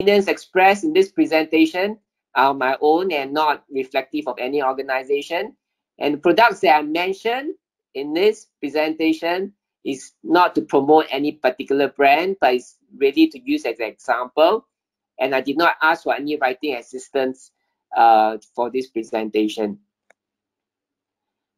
Opinions expressed in this presentation are my own and not reflective of any organization. And the products that I mentioned in this presentation is not to promote any particular brand, but it's really to use as an example. And I did not ask for any writing assistance for this presentation.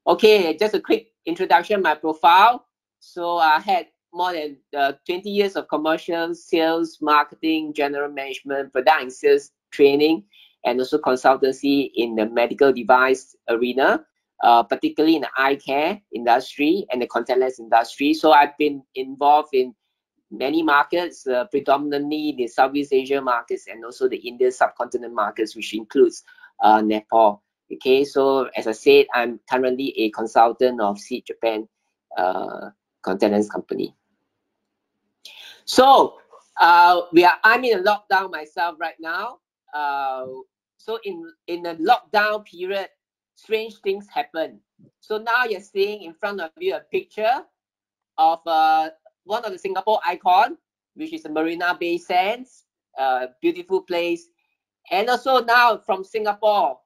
Okay, just a quick introduction, my profile. So I had more than 20 years of commercial sales, marketing, general management, product and sales training, and also consultancy in the medical device arena, particularly in the eye care industry and the contact lens industry. So I've been involved in many markets, predominantly the Southeast Asia markets and also the Indian subcontinent markets, which includes Nepal. Okay, so as I said, I'm currently a consultant of Seed Japan contact lens company. So I'm in a lockdown myself right now. So in the lockdown period, strange things happen. So now you're seeing in front of you a picture of one of the Singapore icon, which is the Marina Bay Sands, beautiful place. And also now from Singapore,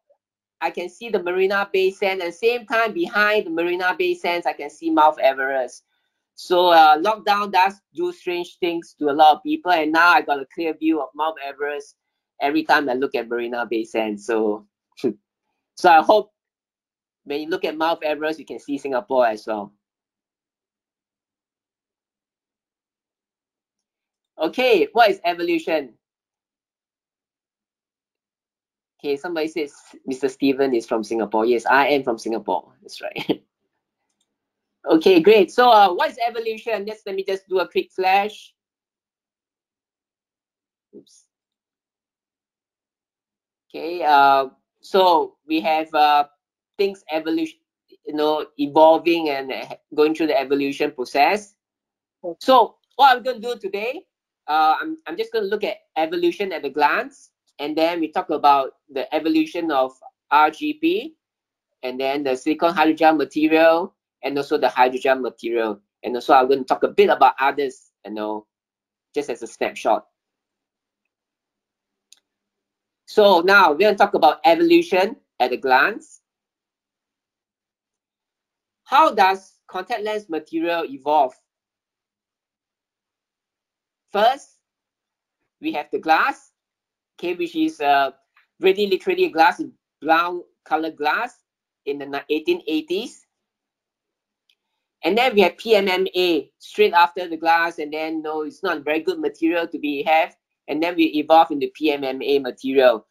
I can see the Marina Bay Sands, and same time behind the Marina Bay Sands, I can see Mount Everest. So lockdown does do strange things to a lot of people, and now I got a clear view of Mount Everest every time I look at Marina Bay Sands. So, so I hope when you look at Mount Everest, you can see Singapore as well. Okay, what is evolution? Okay, somebody says Mr. Steven is from Singapore. Yes, I am from Singapore. That's right. Okay, great. So what is evolution? Let me just do a quick flash. Oops. Okay, so we have things evolution, evolving and going through the evolution process. So what I'm going to do today, I'm just going to look at evolution at a glance, and then we talk about the evolution of RGP, and then the silicone hydrogel material, and also the hydrogel material. And also I'm going to talk a bit about others, just as a snapshot. So now we're going to talk about evolution at a glance. How does contact lens material evolve? First, we have the glass, okay, which is really literally a glass, brown colored glass in the 1880s. And then we have PMMA straight after the glass, and then it's not a very good material to have. And then we evolve into PMMA material.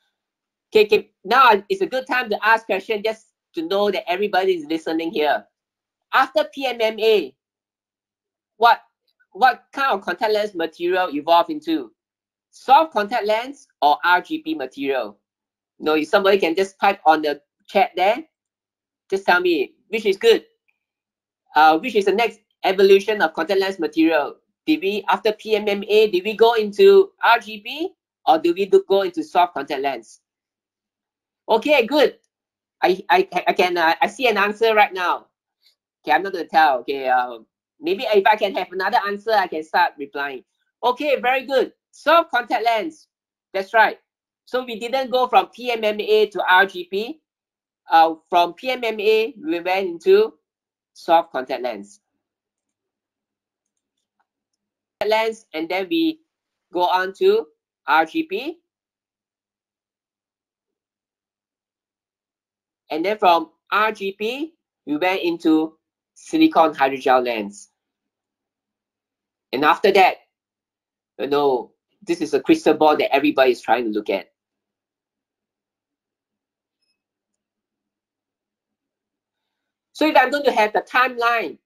Okay, now it's a good time to ask questions just to know that everybody is listening here. After PMMA, what kind of contact lens material evolve into? Soft contact lens or RGP material? If somebody can just type on the chat there, just tell me which is good. Which is the next evolution of contact lens material? Did we, after PMMA, did we go into RGP or do we go into soft contact lens? Okay, good. I see an answer right now. Okay, I'm not going to tell. Okay, maybe if I can have another answer, I can start replying. Okay, very good. Soft contact lens. That's right. So we didn't go from PMMA to RGP. From PMMA, we went into soft contact lens. And then we go on to RGP. And then from RGP, we went into silicone hydrogel lens. And after that, this is a crystal ball that everybody is trying to look at. So if I'm going to have the timeline,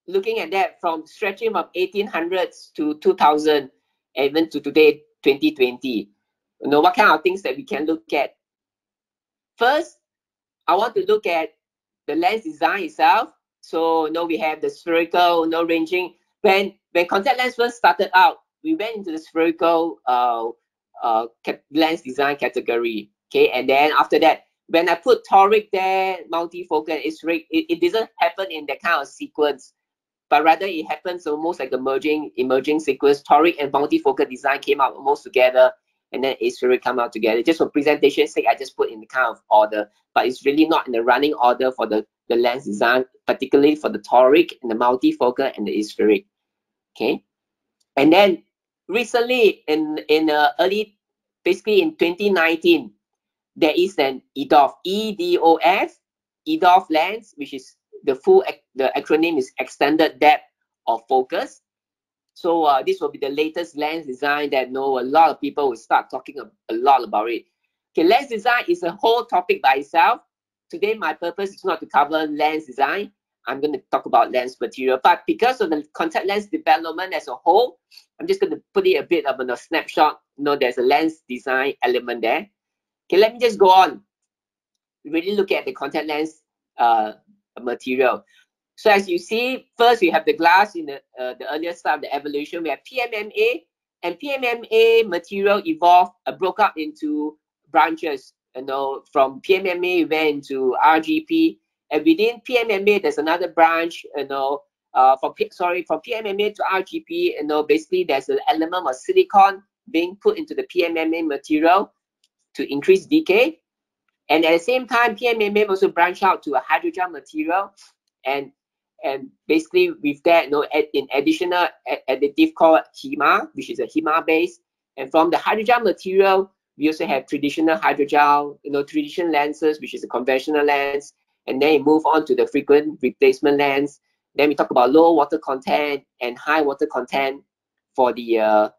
looking at that from stretching from 1800s to 2000, even to today, 2020, what kind of things that we can look at? First, I want to look at the lens design itself. So we have the spherical, ranging. When contact lens first started out, we went into the spherical lens design category. Okay, and then after that, when I put toric there, multifocal, it doesn't happen in that kind of sequence. but rather it happens almost like emerging sequence. Toric and multifocal design came out almost together, and then aspheric come out together. Just for presentation's sake, I just put in the kind of order, but it's really not in the running order for the lens design, particularly for the toric and the multifocal and the aspheric. Okay, and then recently in basically in 2019, there is an EDOF, EDOF lens, which is the acronym is extended depth of focus. So this will be the latest lens design that a lot of people will start talking a lot about it. Okay, lens design is a whole topic by itself. Today, my purpose is not to cover lens design. I'm going to talk about lens material, but because of the contact lens development as a whole, I'm just going to put it a bit of a snapshot. There's a lens design element there. Okay, let me just go on. Really look at the contact lens material. So as you see, first we have the glass in the earlier start of the evolution. We have PMMA, and PMMA material evolved, broke up into branches. From PMMA we went into RGP, and within PMMA there's another branch. From PMMA to RGP, basically there's an element of silicone being put into the PMMA material to increase decay. And at the same time, PMMA also branched out to a hydrogel material, and basically with that, in additional additive called HEMA, which is a HEMA base. And from the hydrogel material, we also have traditional hydrogel, traditional lenses, which is a conventional lens, and then you move on to the frequent replacement lens. Then we talk about low water content and high water content for the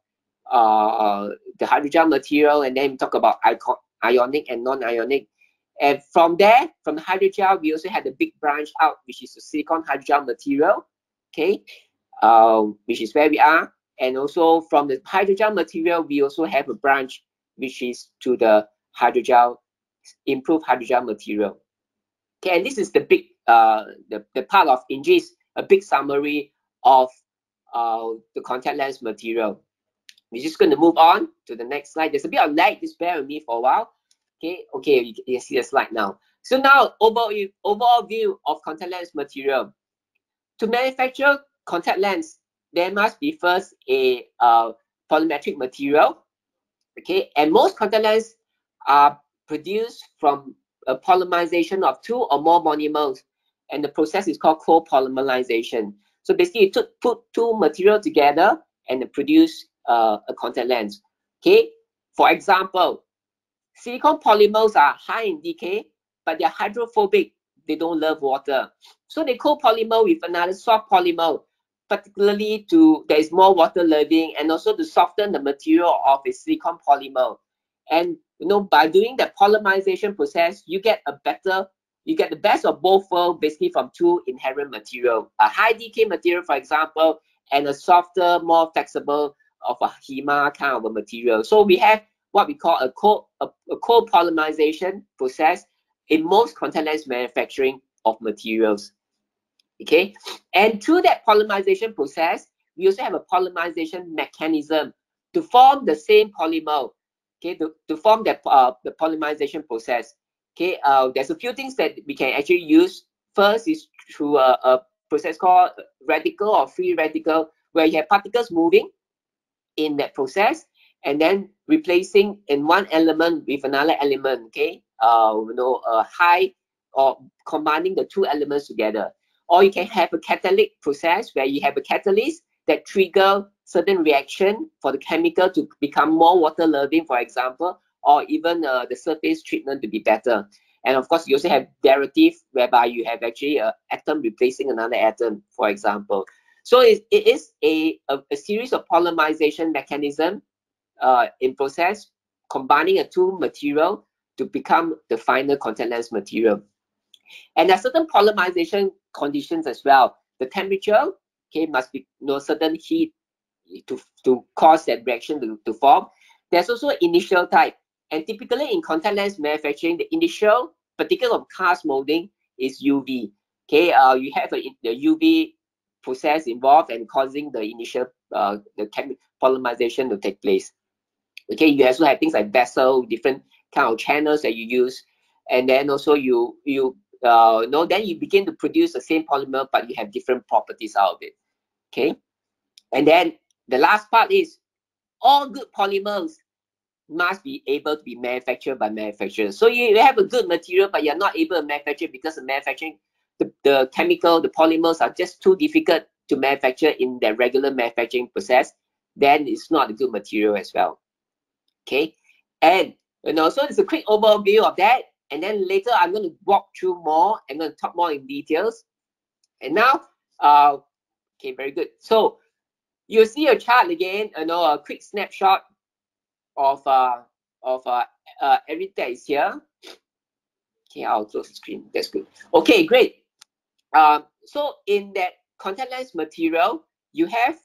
hydrogel material, and then we talk about ionic and non-ionic. And from there, from the hydrogel, we also had the big branch out, which is the silicone hydrogel material, okay, which is where we are. And also from the hydrogel material, we also have a branch, which is to the hydrogel, improved hydrogel material. Okay, and this is the big, the part of Ingis, a big summary of the contact lens material. We're just going to move on to the next slide. There's a bit of lag, just bear with me for a while. Okay, you can see the slide now. So now, overall view of contact lens material. To manufacture contact lens, there must be first a polymeric material. Okay, and most contact lenses are produced from a polymerization of 2 or more monomers, and the process is called copolymerization. So basically, you put 2 materials together and produce a contact lens. Okay, for example, silicone polymers are high in decay, but they're hydrophobic. They don't love water. So they copolymer with another soft polymer, particularly there is more water loving, and also to soften the material of a silicone polymer. And by doing the polymerization process, you get the best of both worlds, basically from 2 inherent material. A high decay material, for example, and a softer, more flexible of a HEMA kind of a material. So we have what we call a copolymerization process in most contact lens manufacturing of materials. Okay, and through that polymerization process, we also have a polymerization mechanism to form the same polymer. Okay, to form that the polymerization process. Okay, there's a few things that we can actually use. First is through a process called radical or free radical, where you have particles moving in that process, and then replacing in one element with another element. Okay, high or combining the 2 elements together. Or you can have a catalytic process where you have a catalyst that trigger certain reaction for the chemical to become more water loving, for example, or even the surface treatment to be better. And of course, you also have derivative, whereby you have actually an atom replacing another atom, for example. So it is a series of polymerization mechanism in process, combining a 2 material to become the final contact lens material. And there are certain polymerization conditions as well. The temperature, okay, must be certain heat to cause that reaction to form. There's also initial type, and typically in contact lens manufacturing, the initial, particularly of cast molding, is UV. Okay, you have the UV process involved and causing the initial polymerization to take place. Okay, you also have things like vessel, different kind of channels that you use, and then also then you begin to produce the same polymer, but you have different properties out of it. Okay, and then the last part is all good polymers must be able to be manufactured by manufacturers. So you have a good material, but you're not able to manufacture because the manufacturing, the chemical, the polymers are just too difficult to manufacture in the regular manufacturing process, then it's not a good material as well. Okay, and so it's a quick overview of that, and then later I'm going to walk through more. I'm going to talk more in details. And now, okay, very good. So you'll see a chart again, a quick snapshot of everything that is here. Okay, I'll close the screen. That's good. Okay, great. So in that contact lens material, you have,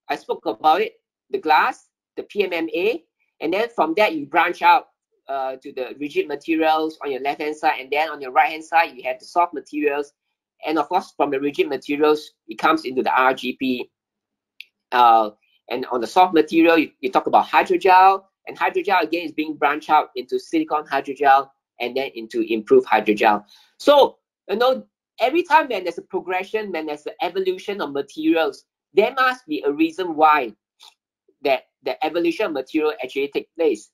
I spoke about it, the glass, the PMMA, and then from that you branch out to the rigid materials on your left hand side, and then on your right hand side you have the soft materials, and of course from the rigid materials it comes into the RGP. And on the soft material, you talk about hydrogel, and hydrogel again is being branched out into silicone hydrogel and then into improved hydrogel. So every time when there's a progression, when there's an evolution of materials, there must be a reason why that the evolution of material actually takes place.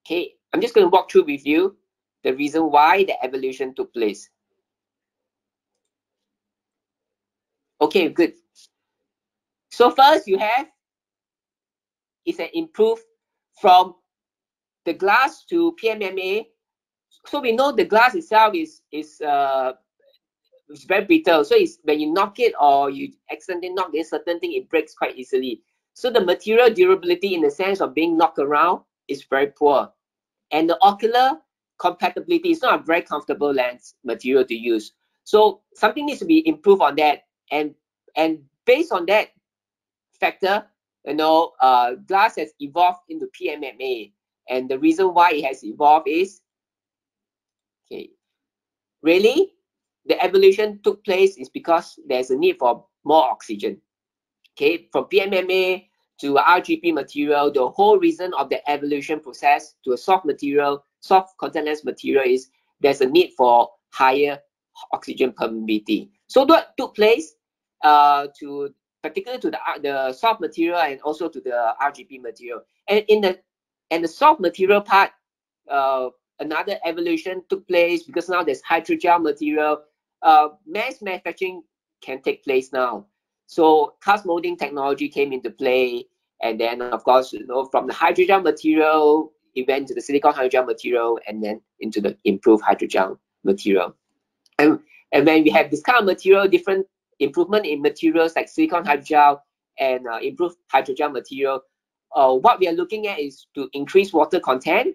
Okay, I'm just going to walk through with you the reason why the evolution took place. Okay, good. So first you have is an improve from the glass to PMMA. So we know the glass itself is very brittle. So it's when you knock it or you accidentally knock a certain thing, it breaks quite easily. So the material durability in the sense of being knocked around is very poor. And the ocular compatibility is not a very comfortable lens material to use. So something needs to be improved on that. And based on that factor, glass has evolved into PMMA. And the reason why it has evolved is, okay, really, the evolution took place is because there's a need for more oxygen. Okay, from PMMA to RGP material, the whole reason of the evolution process to a soft material, soft contact lens material is there's a need for higher oxygen permeability. So what took place particularly to the soft material and also to the RGP material. And in the soft material part, another evolution took place because now there's hydrogel material. Mass manufacturing can take place now. So cast molding technology came into play, and then of course, from the hydrogel material, it went to the silicone hydrogel material, and then into the improved hydrogel material. And when we have this kind of material, different improvement in materials like silicone hydrogel and improved hydrogel material, what we are looking at is to increase water content,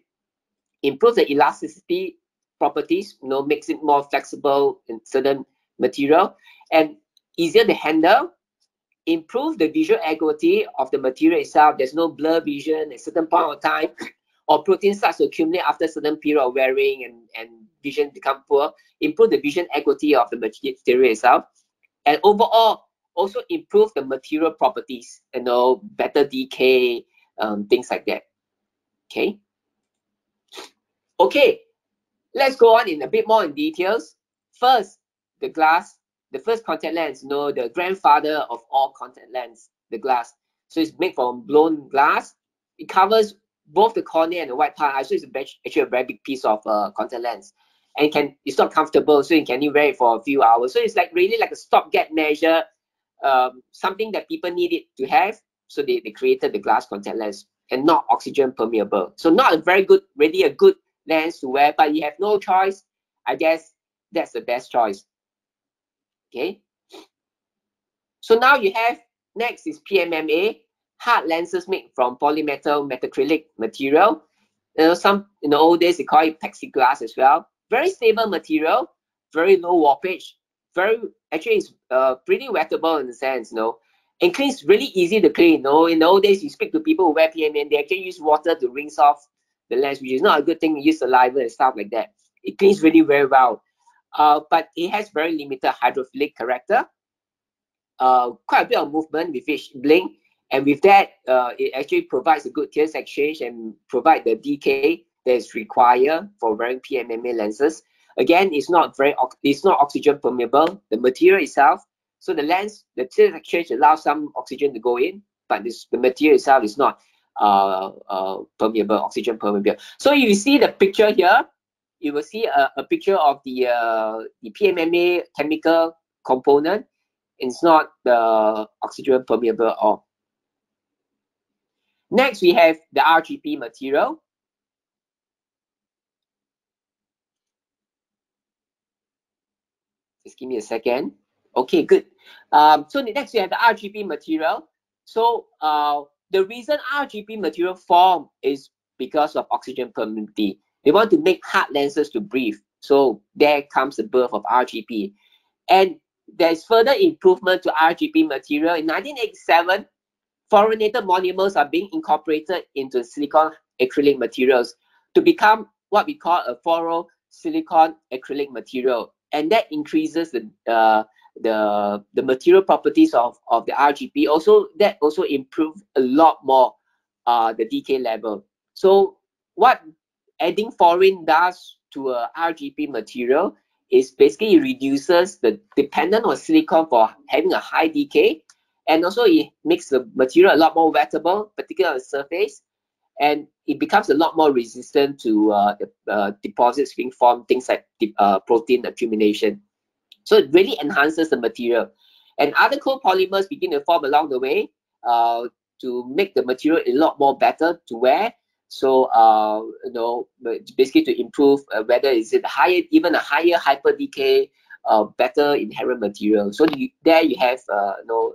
improve the elasticity properties, makes it more flexible in certain material, and easier to handle, improve the visual acuity of the material itself. There's no blur vision at a certain point of time, or protein starts to accumulate after a certain period of wearing and vision become poor. Improve the vision acuity of the material itself, and overall also improve the material properties, better decay, things like that. Okay, let's go on in a bit more in details. First, the glass, the first contact lens, the grandfather of all contact lens, the glass. So it's made from blown glass. It covers both the cornea and the white part. So it's actually a very big piece of contact lens, and it's not comfortable, so you can only wear it for a few hours. So it's really like a stopgap measure, something that people needed to have. So they created the glass contact lens, and not oxygen permeable. So not a very good, really a good lens to wear, but you have no choice. I guess that's the best choice. Okay. So now you have, next is PMMA, hard lenses made from polymetal metacrylic material. Some in the old days they call it plexiglass as well. Very stable material, very low warpage, actually it's pretty wettable in the sense, and cleans really easy to clean. In the old days you speak to people who wear PMMA, they actually use water to rinse off the lens, which is not a good thing. You use saliva and stuff like that. It cleans really very well, but it has very limited hydrophilic character. Quite a bit of movement with each blink, and with that, it actually provides a good tears exchange and provide the decay that is required for wearing PMMA lenses. Again, it's not oxygen permeable, the material itself. So the lens, the tilt exchange allows some oxygen to go in, but the material itself is not permeable, oxygen permeable. So if you see the picture here, you will see a picture of the PMMA chemical component. It's not the oxygen permeable at all. Next, we have the RGP material. Just give me a second. Okay, good. So next we have the RGP material. So the reason RGP material form is because of oxygen permeability. They want to make hard lenses to breathe. So there comes the birth of RGP. And there's further improvement to RGP material. In 1987, fluorinated monomers are being incorporated into silicone acrylic materials to become what we call a fluorosilicon acrylic material. And that increases the material properties of the RGP. Also, that also improves a lot more the decay level. So what adding fluorine does to a RGP material is basically it reduces the dependence on silicon for having a high decay, and also it makes the material a lot more wettable, particularly on the surface, and it becomes a lot more resistant to deposits being formed, things like protein accumulation. So it really enhances the material. And other copolymers begin to form along the way to make the material a lot more better to wear. So you know, basically to improve whether is it higher, even a higher hyper decay, better inherent material. So there you have you know,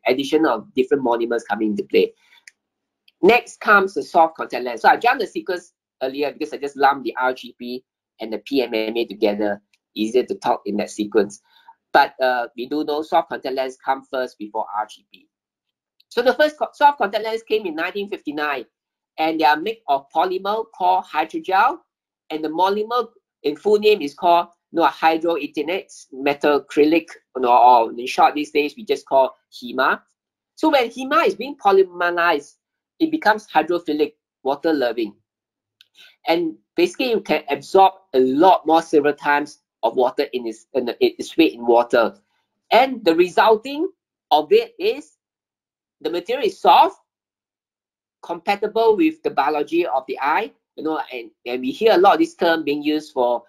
addition of different monomers coming into play. Next comes the soft contact lens. So I jumped the sequence earlier because I just lumped the RGP and the PMMA together. Easier to talk in that sequence. But we do know soft contact lens come first before RGP. So the first soft contact lens came in 1959, and they are made of polymer called hydrogel, and the monomer in full name is called hydroethylene metacrylic, or in short these days we just call HEMA. So when HEMA is being polymerized, it becomes hydrophilic, water loving, and basically you can absorb a lot more several times of water in its weight in water, and the resulting of it is the material is soft, compatible with the biology of the eye, you know, and we hear a lot of this term being used for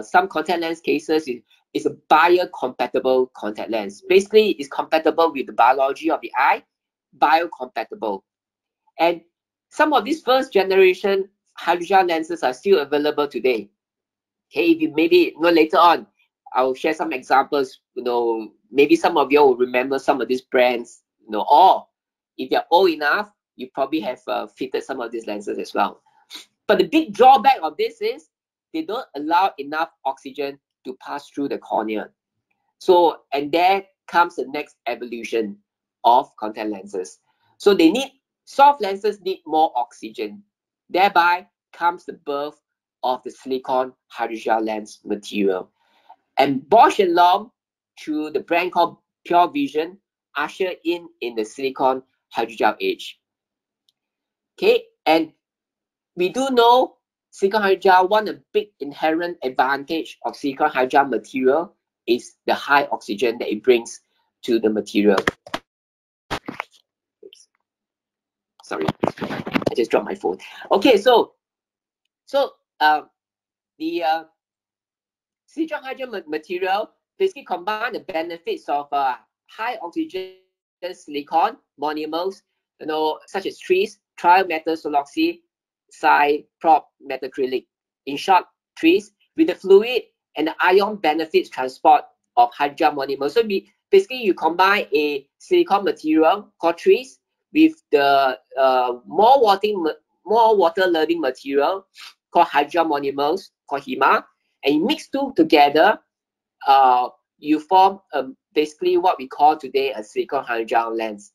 some contact lens cases. It's a biocompatible contact lens. Basically, it's compatible with the biology of the eye, biocompatible. And some of these first generation hydrogel lenses are still available today. Okay, if you maybe later on, I'll share some examples. You know, maybe some of you will remember some of these brands. You know, or if you're old enough, you probably have fitted some of these lenses as well. But the big drawback of this is they don't allow enough oxygen to pass through the cornea. So, and there comes the next evolution of contact lenses. So soft lenses need more oxygen. Thereby comes the birth of the silicone hydrogel lens material. And Bosch and Lomb, through the brand called Pure Vision, usher in the silicone hydrogel age. Okay, and we do know silicone hydrogel, one of the big inherent advantage of silicone hydrogel material is the high oxygen that it brings to the material. Oops. Sorry, I just dropped my phone. Okay, so the silicone hydrogel material basically combine the benefits of high oxygen silicone monomers, you know, such as trimethyl cyprop metacrylic. In short, trees with the fluid and the ion benefits transport of hydrogel monomers. So basically, you combine a silicone material called trees with the more water-loving material called hydrogel monomers called HEMA, and you mix two together, you form basically what we call today a silicone hydrogel lens.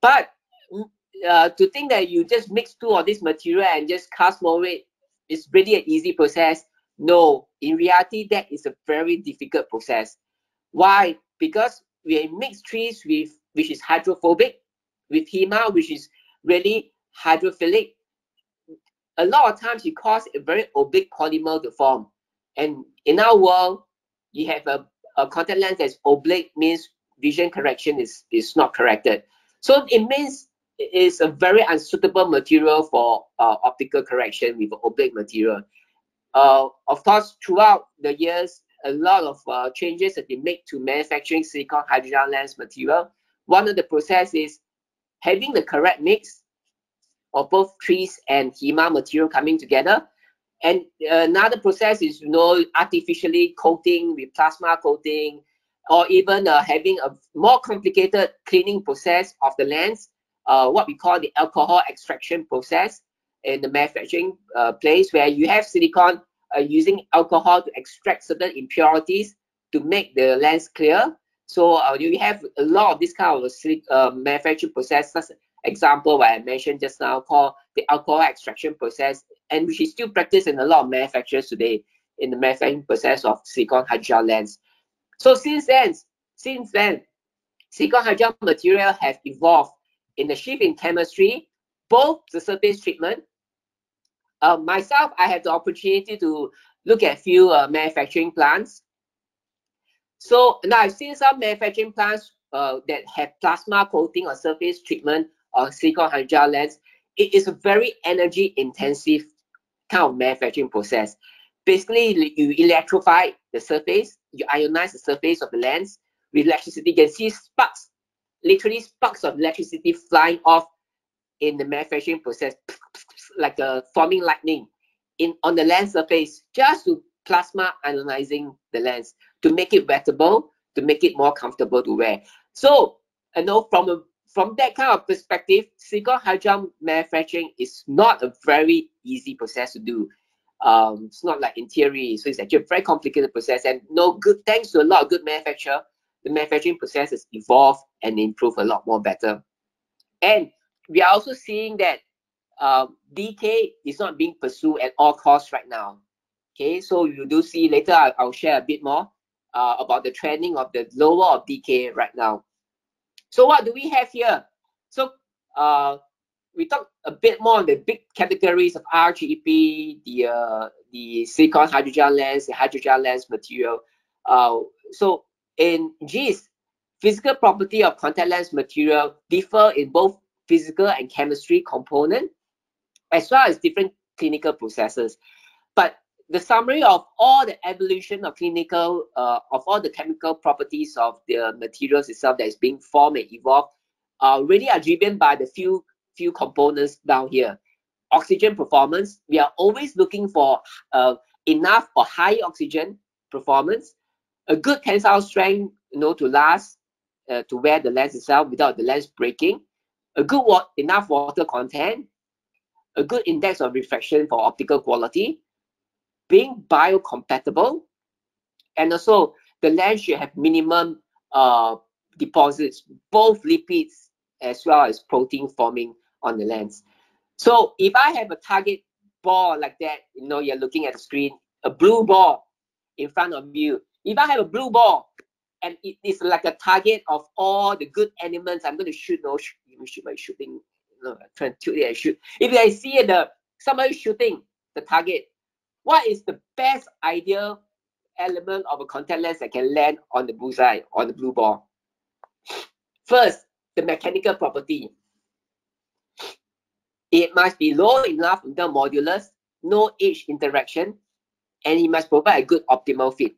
But to think that you just mix two of this material and just cast mold it is really an easy process. No, in reality, that is a very difficult process. Why? Because we mix trees which is hydrophobic, with HEMA, which is really hydrophilic. A lot of times it causes a very oblique polymer to form. And in our world, you have a contact lens that's oblique, means vision correction is not corrected. So it means it is a very unsuitable material for optical correction with oblique material. Of course, throughout the years, a lot of changes have been made to manufacturing silicone hydrogel lens material. One of the processes is having the correct mix of both trees and HEMA material coming together. And another process is, artificially coating with plasma coating, or even having a more complicated cleaning process of the lens, what we call the alcohol extraction process in the manufacturing place, where you have silicone using alcohol to extract certain impurities to make the lens clear. So you have a lot of this kind of manufacturing process, such example what I mentioned just now, called the alcohol extraction process, and which is still practiced in a lot of manufacturers today in the manufacturing process of silicone hydrogel lens. So since then, silicone hydrogel material has evolved in the shift in chemistry, both the surface treatment. Myself, I had the opportunity to look at a few manufacturing plants. So now I've seen some manufacturing plants that have plasma coating or surface treatment or silicone hydrogel lens. It is a very energy intensive kind of manufacturing process. Basically, you electrify the surface, you ionize the surface of the lens with electricity. You can see sparks, literally sparks of electricity flying off in the manufacturing process, like forming lightning on the lens surface, just to plasma ionizing the lens to make it wettable, to make it more comfortable to wear. So, from that kind of perspective, silicone hydrogel manufacturing is not a very easy process to do. It's not like in theory, so it's actually a very complicated process. And thanks to a lot of good manufacturer, the manufacturing process has evolved and improved a lot more better. And we are also seeing that decay is not being pursued at all costs right now. Okay, so you do see later, I'll share a bit more about the trending of the lower of decay right now. So what do we have here? So we talk a bit more on the big categories of RGP, the silicone hydrogel lens, the hydrogel lens material. So in GIS, physical property of contact lens material differ in both physical and chemistry component, as well as different clinical processes. But the summary of all the evolution of clinical, of all the chemical properties of the materials itself that is being formed and evolved, really are driven by the few components down here. Oxygen performance, we are always looking for enough or high oxygen performance, a good tensile strength, to last, to wear the lens itself without the lens breaking, a good enough water content, a good index of refraction for optical quality, being biocompatible, and also the lens should have minimum deposits, both lipids as well as protein forming on the lens. So if I have a target ball like that, you're looking at the screen, a blue ball in front of you. If I have a blue ball and it is like a target of all the good elements, I'm going to shoot. Shoot by shooting. Trying to tilt it and shoot. If I see somebody shooting the target, what is the best ideal element of a contact lens that can land on the bullseye, on the blue ball? First, the mechanical property. It must be low enough in terms of modulus, no edge interaction, and it must provide a good optimal fit.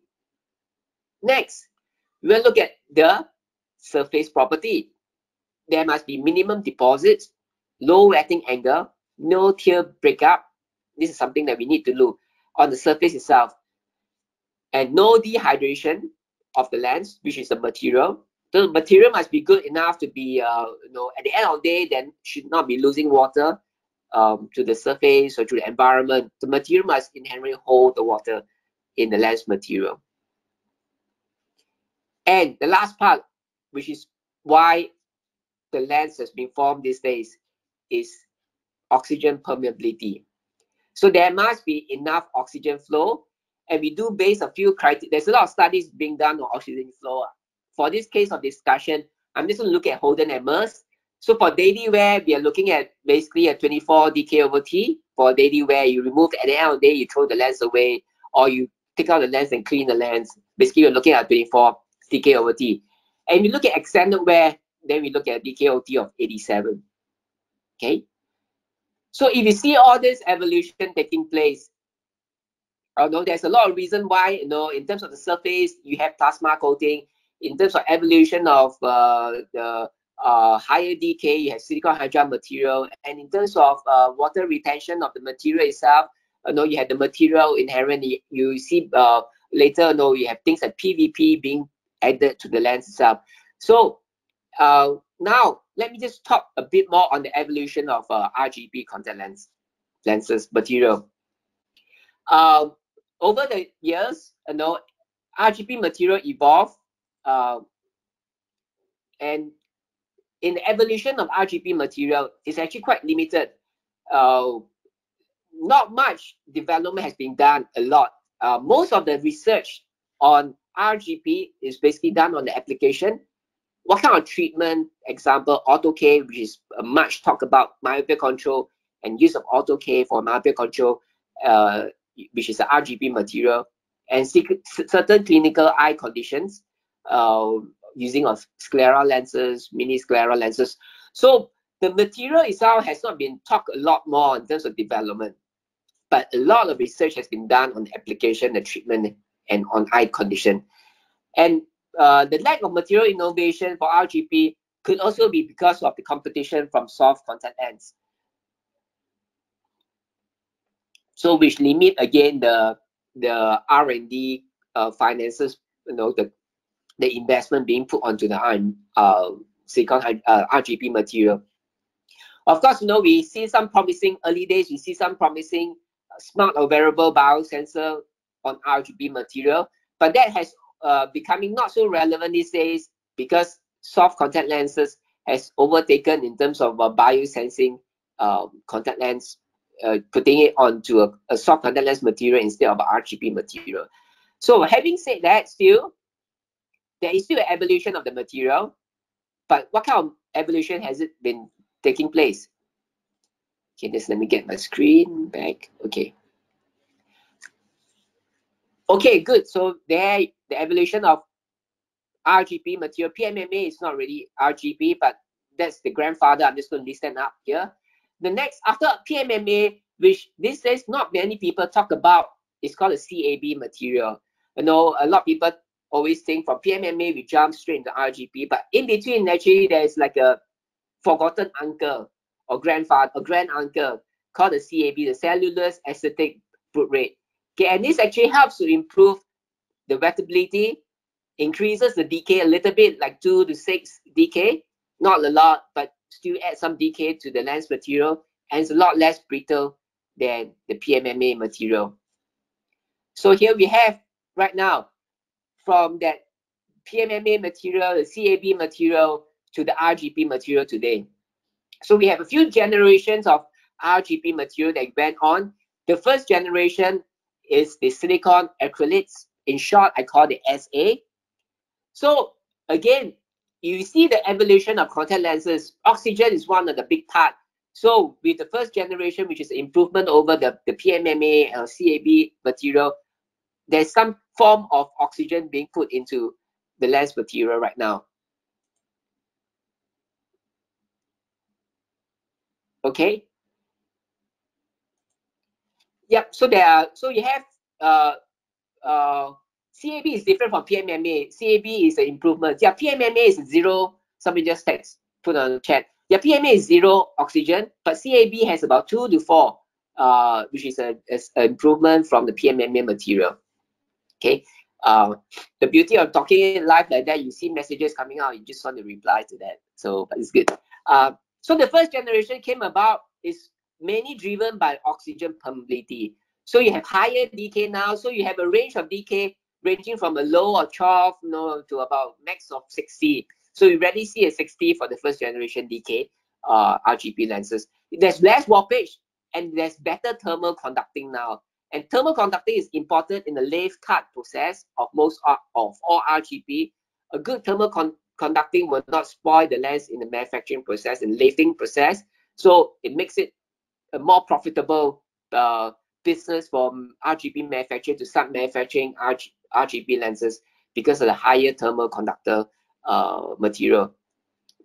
Next, we will look at the surface property. There must be minimum deposits, low wetting angle, no tear breakup. This is something that we need to look on the surface itself. And no dehydration of the lens, which is the material. The material must be good enough to be, at the end of the day, then should not be losing water to the surface or to the environment. The material must inherently hold the water in the lens material. And the last part, which is why the lens has been formed these days, is oxygen permeability. So there must be enough oxygen flow, and we do base a few criteria. There's a lot of studies being done on oxygen flow. For this case of discussion, I'm just going to look at Holden and Merce. So for daily wear, we are looking at basically a 24 dK/T. For daily wear, you remove at the end of the day, you throw the lens away, or you take out the lens and clean the lens. Basically, you're looking at 24 dK/T. And we look at extended wear, then we look at DKOT of 87. Okay. So if you see all this evolution taking place, although there's a lot of reason why, in terms of the surface, you have plasma coating. In terms of evolution of the higher decay, you have silicone hydrogel material. And in terms of water retention of the material itself, you have the material inherently. You see later, you have things like PVP being added to the lens itself. So now let me just talk a bit more on the evolution of RGB contact lenses material. Over the years, RGB material evolved, and in the evolution of RGB material, it's actually quite limited. Not much development has been done a lot. Most of the research on RGB is basically done on the application. What kind of treatment? Example, auto-K, which is much talked about myopia control and use of auto-K for myopia control, which is an RGB material, and certain clinical eye conditions using of scleral lenses, mini scleral lenses. So the material itself has not been talked a lot more in terms of development, but a lot of research has been done on the application, the treatment, and on eye condition. And the lack of material innovation for RGB could also be because of the competition from soft contact lens. So which limit again the R&D finances, the investment being put onto the silicone RGB material. Of course, we see some promising early days. We see some promising smart or wearable biosensor on RGB material, but that has becoming not so relevant these days because soft contact lenses has overtaken in terms of biosensing contact lens, putting it onto a soft contact lens material instead of RGB material. So having said that, still there is still an evolution of the material, but what kind of evolution has it been taking place? Okay, just let me get my screen back. Okay. Okay, good. So there, the evolution of RGB material. PMMA is not really RGB, but that's the grandfather. I'm just going to list them up here. The next, after PMMA, which these days not many people talk about, is called a CAB material. A lot of people always think from PMMA we jump straight into RGB, but in between actually there's like a forgotten uncle or grandfather or grand uncle called the CAB, the cellulose acetic boot rate. Okay, and this actually helps to improve the wettability, increases the decay a little bit, like 2 to 6 decay, not a lot, but still add some decay to the lens material, and it's a lot less brittle than the PMMA material. So here we have right now from that PMMA material, the CAB material to the RGB material today. So we have a few generations of RGB material that went on. The first generation is the silicone acrylics. In short, I call it SA. So again, you see the evolution of contact lenses. Oxygen is one of the big part. So with the first generation, which is improvement over the PMMA and CAB material, there's some form of oxygen being put into the lens material right now. Okay. Yep. So there are. So you have CAB is different from PMMA. CAB is an improvement. Yeah, PMMA is 0. Somebody just text, put on the chat. Yeah, PMMA is 0 oxygen, but CAB has about 2 to 4, which is an improvement from the PMMA material. Okay. The beauty of talking live like that, you see messages coming out, you just want to reply to that. So, but it's good. So the first generation came about is mainly driven by oxygen permeability. So you have higher decay now. So you have a range of decay ranging from a low of 12, to about max of 60. So you already see a 60 for the first generation decay RGB lenses. There's less warpage and there's better thermal conducting now. And thermal conducting is important in the lathe cut process of all RGB. A good thermal conducting will not spoil the lens in the manufacturing process and lathing process. So it makes it a more profitable business for RGB manufacturing to start manufacturing RGB lenses because of the higher thermal conductor material.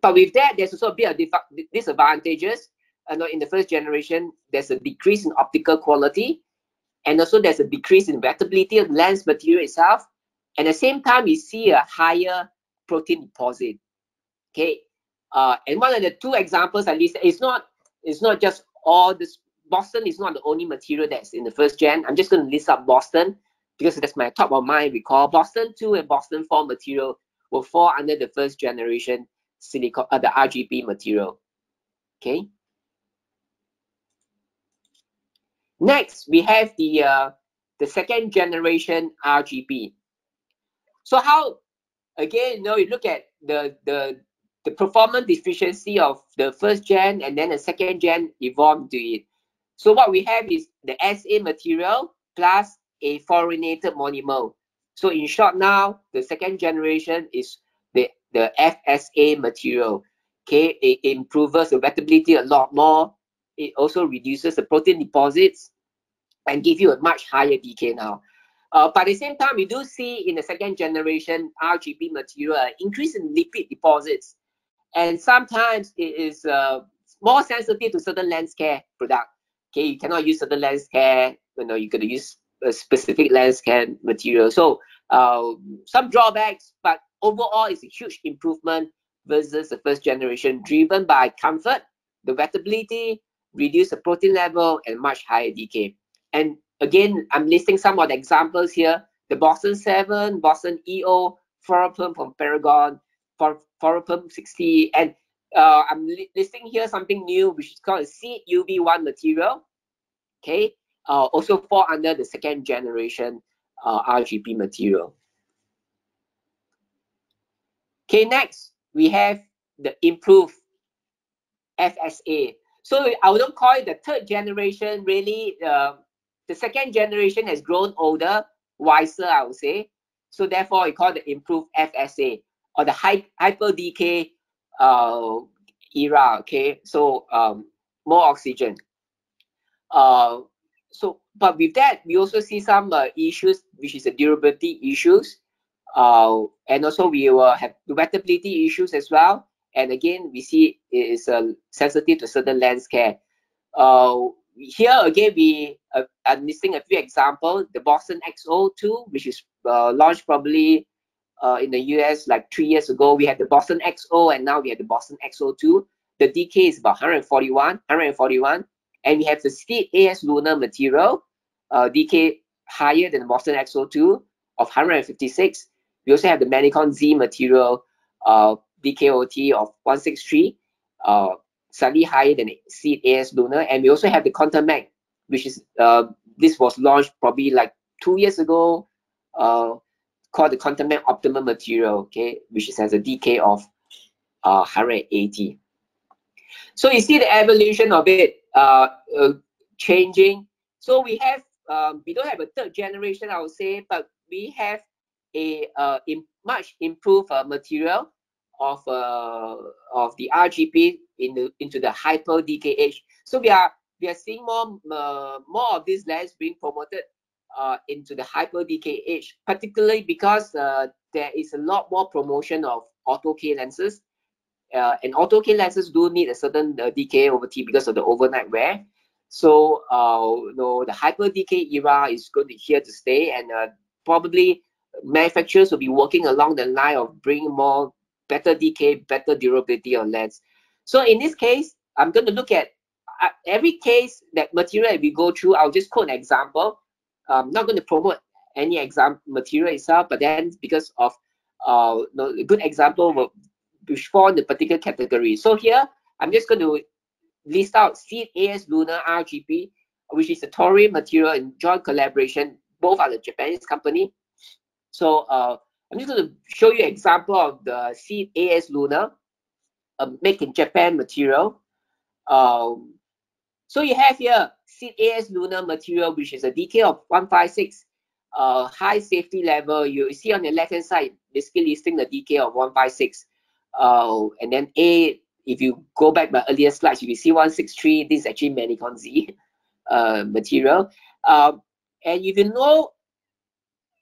But with that, there's also a bit of disadvantages. In the first generation, there's a decrease in optical quality, and also there's a decrease in wettability of the lens material itself. And at the same time, we see a higher protein deposit. Okay, and one of the two examples I listed, it's not just all this. Boston is not the only material that's in the first gen. I'm just going to list up Boston because that's my top of mind recall. Boston 2 and Boston 4 material will fall under the first generation silicone, the RGP material. Okay. Next, we have the second generation RGP. So how, again, you look at the performance deficiency of the first gen, and then the second gen evolved to it. So what we have is the SA material plus a fluorinated monomer. So in short, now the second generation is the FSA material. Okay, it improves the wettability a lot more. It also reduces the protein deposits and give you a much higher decay now. But at the same time, we do see in the second generation RGP material an increase in lipid deposits, and sometimes it is more sensitive to certain lens care product. Okay, you cannot use certain lens care. You're going to use a specific lens care material. So some drawbacks, but overall, it's a huge improvement versus the first generation, driven by comfort, the wettability, reduce the protein level, and much higher decay. And again, I'm listing some of the examples here: the Boston 7, Boston EO, Fluoroperm from Paragon, Fluoroperm 60, and I'm listing here something new, which is called a Seed UV1 material. Okay, also fall under the second generation RGP material. Okay, next we have the improved FSA. So I don't call it the third generation. Really, the second generation has grown older, wiser, I would say. So therefore, we call the improved FSA or the hyper decay era. Okay, so more oxygen. But with that, we also see some issues, which is the durability issues, and also we will have the wettability issues as well. And again, we see it is sensitive to certain lens care. Here again, I'm listing a few examples. The Boston XO2, which is launched probably in the US like 3 years ago. We had the Boston XO, and now we have the Boston XO2. The decay is about 141, and we have the Seed AS Lunar material, decay higher than the Boston XO2 of 156. We also have the Manicon Z material, DKOT of 163, slightly higher than Seed AS Lunar. And we also have the Countenance, which is this was launched probably like 2 years ago, called the Countenance Optimum material, okay, which has a decay of 180. So you see the evolution of it changing. So we have we don't have a third generation, I would say, but we have a much improved material of the RGP into the hyper decay age. So we are seeing more of these lenses being promoted into the hyper decay age, particularly because there is a lot more promotion of auto K lenses. And auto K lenses do need a certain decay over T because of the overnight wear. So the hyper decay era is going to here to stay, and probably manufacturers will be working along the line of bringing more better decay, better durability on lens. So in this case, I'm going to look at every case that material we go through. I'll just quote an example. I'm not going to promote any example material itself, but then because of a good example which fall in the particular category. So here, I'm just going to list out Seed AS Lunar RGP, which is a Torii material in joint collaboration. Both are the Japanese company. So I'm just going to show you an example of the Seed AS Lunar, made in Japan material. So you have here Seed AS Lunar material, which is a decay of 156, high safety level. You see on the left hand side, basically listing the decay of 156. And then if you go back my earlier slides, you will see 163. This is actually Manicon Z material. And if you know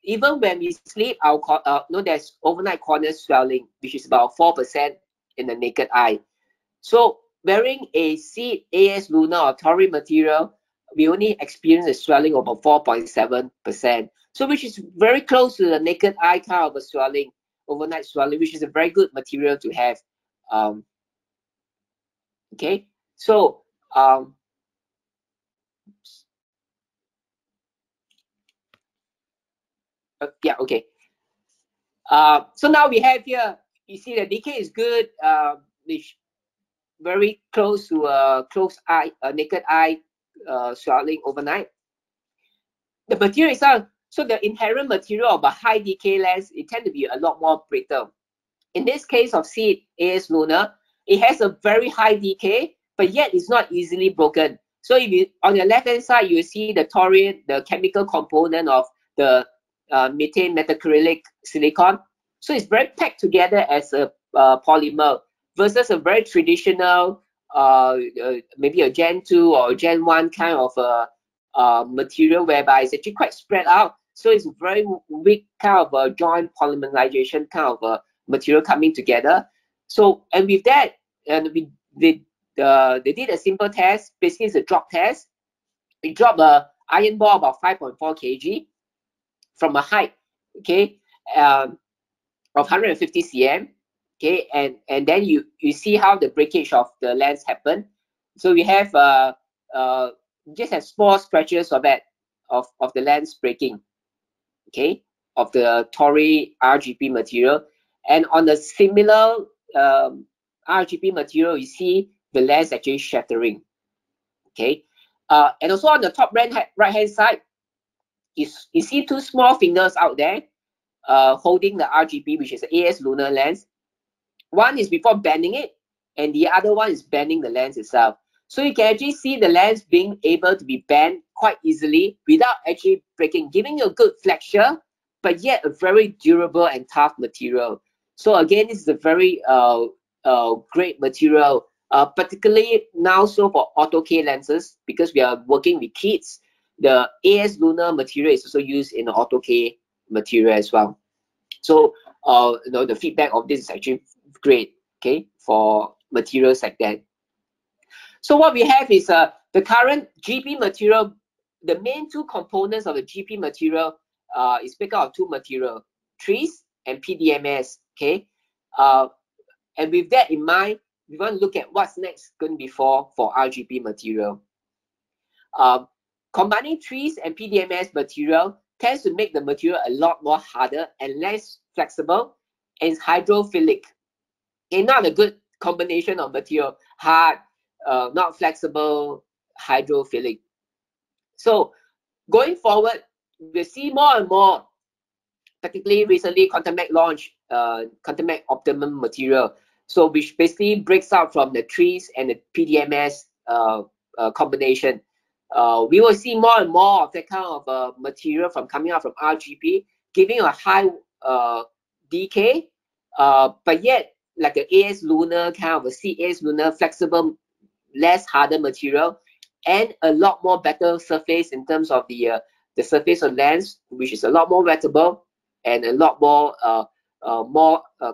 even when we sleep, there's overnight cornea swelling, which is about 4% in the naked eye. So wearing a seed AS Luna or toric material, we only experience a swelling of about 4.7%. So which is very close to the naked eye kind of a swelling, overnight swelling, which is a very good material to have. Okay, so yeah, okay. So now we have here, you see the decay is good, which very close to a closed eye, naked eye swelling overnight. The material itself, so the inherent material of a high decay lens, it tend to be a lot more brittle. In this case of seed AS Luna, it has a very high decay, but yet it's not easily broken. So if you, on the left hand side, you see the taurine, the chemical component of the methane metacrylic silicone. So it's very packed together as a polymer versus a very traditional, maybe a Gen 2 or Gen 1 kind of material whereby it's actually quite spread out. So it's very weak kind of a joint polymerization kind of a material coming together. So, and with that, and they did a simple test. Basically, it's a drop test. We drop a iron ball about 5.4 kg from a height, okay, of 150 cm, okay, and then you see how the breakage of the lens happen. So we have just have small scratches of that of the lens breaking, okay, of the toric RGP material. And on the similar RGP material, you see the lens actually shattering. Okay, and also on the top right hand side, you see two small fingers out there holding the RGP, which is the AS Lunar lens. One is before bending it, and the other one is bending the lens itself. So you can actually see the lens being able to be bent quite easily without actually breaking, giving you a good flexure, but yet a very durable and tough material. So again, this is a very great material, particularly now so for auto K lenses, because we are working with kids. The AS Lunar material is also used in the auto K material as well. So the feedback of this is actually great, okay, for materials like that. So what we have is the current GP material. The main two components of the GP material is made up of two material, trees and PDMS. Okay, and with that in mind, we want to look at what's next going to be for RGP material. Combining trees and PDMS material tends to make the material a lot more harder and less flexible, and it's hydrophilic. Okay, not a good combination of material, hard, not flexible, hydrophilic. So going forward, we'll see more and more, particularly recently Countenance launched Countenance Optimum material, so which basically breaks out from the trees and the PDMS combination. We will see more and more of that kind of material from coming out from RGP, giving a high decay, but yet like an AS Lunar kind of a CAS Lunar flexible, less harder material, and a lot more better surface in terms of the surface of lens, which is a lot more wettable and a lot more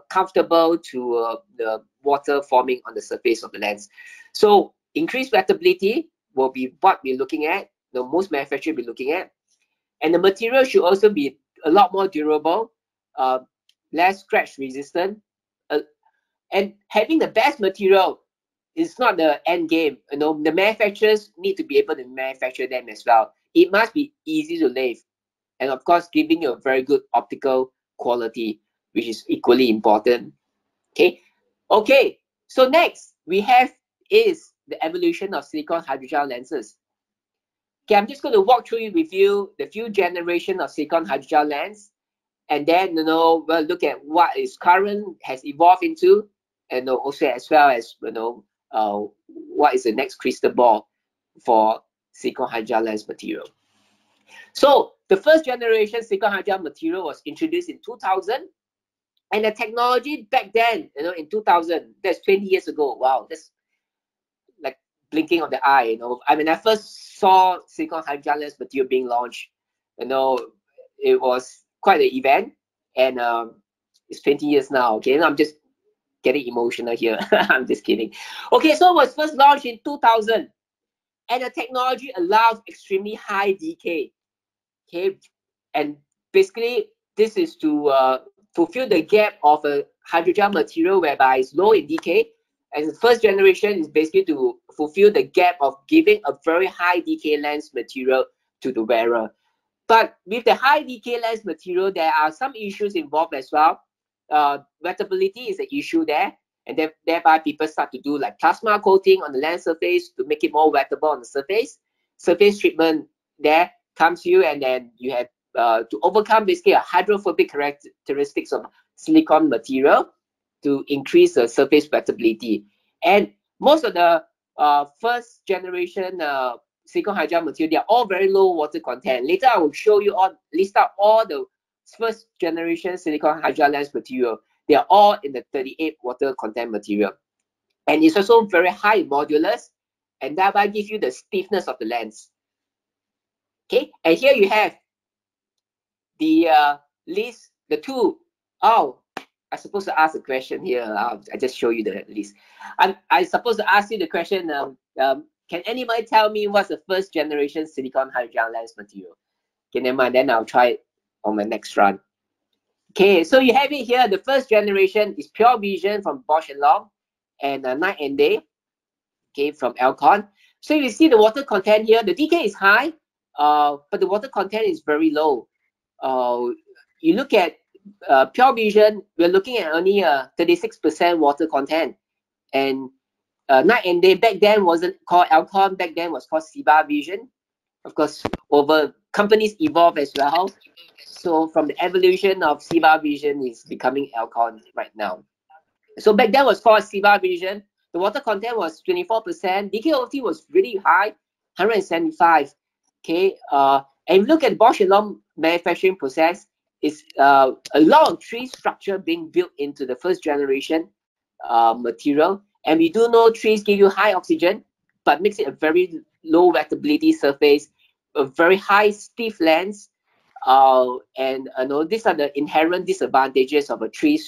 comfortable to the water forming on the surface of the lens. So increased wettability will be what we're looking at, the most manufacturers will be looking at. And the material should also be a lot more durable, less scratch resistant. And having the best material is not the end game. You know, the manufacturers need to be able to manufacture them as well. It must be easy to lathe. And of course, giving you a very good optical quality, which is equally important. Okay. Okay. So next we have is the evolution of silicone hydrogel lenses. Okay, I'm just going to walk through with you the few generations of silicone hydrogel lens, and then we'll look at what is current has evolved into, and also as well as what is the next crystal ball for silicone hydrogel lens material. So the first generation silicone hydrogel material was introduced in 2000, and the technology back then, in 2000, that's 20 years ago. Wow, that's like blinking of the eye. I mean, I first saw silicone hydrogel lens material being launched, it was quite an event, and it's 20 years now. Okay, and I'm just getting emotional here. I'm just kidding. Okay, so it was first launched in 2000, and the technology allows extremely high decay. Okay, and basically this is to fulfill the gap of a hydrogel material whereby it's low in decay. And the first generation is basically to fulfill the gap of giving a very high decay lens material to the wearer. But with the high decay lens material, there are some issues involved as well. Wettability is an issue there, and thereby people start to do like plasma coating on the lens surface to make it more wettable on the surface. Surface treatment there comes you, and then you have to overcome basically a hydrophobic characteristics of silicone material to increase the surface wettability. And most of the first generation silicone hydrogel material, they are all very low water content. Later I will show you list out all the first generation silicone hydrogel lens material. They are all in the 38 water content material. And it's also very high modulus, and thereby give you the stiffness of the lens. Okay, and here you have the list, the two. Oh, I'm supposed to ask a question here. I just show you the list. I'm supposed to ask you the question. Can anybody tell me what's the first generation silicone hydrogel lens material? Okay, never mind. Then I'll try it on my next run. Okay, so you have it here. The first generation is Pure Vision from Bosch and Lomb, and Night and Day, okay, from Alcon. So you see the water content here. The decay is high, but the water content is very low. You look at Pure Vision, we're looking at only 36% water content, and Night and Day back then wasn't called Alcon. Back then was called Ciba Vision. Of course, over companies evolve as well. So from the evolution of Ciba Vision is becoming Alcon right now. So back then was called Ciba Vision. The water content was 24%. DKOT was really high, 175. Okay, and look at Bosch and Lomb manufacturing process. It's a lot of tree structure being built into the first generation material. And we do know trees give you high oxygen, but makes it a very low wettability surface, a very high stiff lens. And these are the inherent disadvantages of a tree,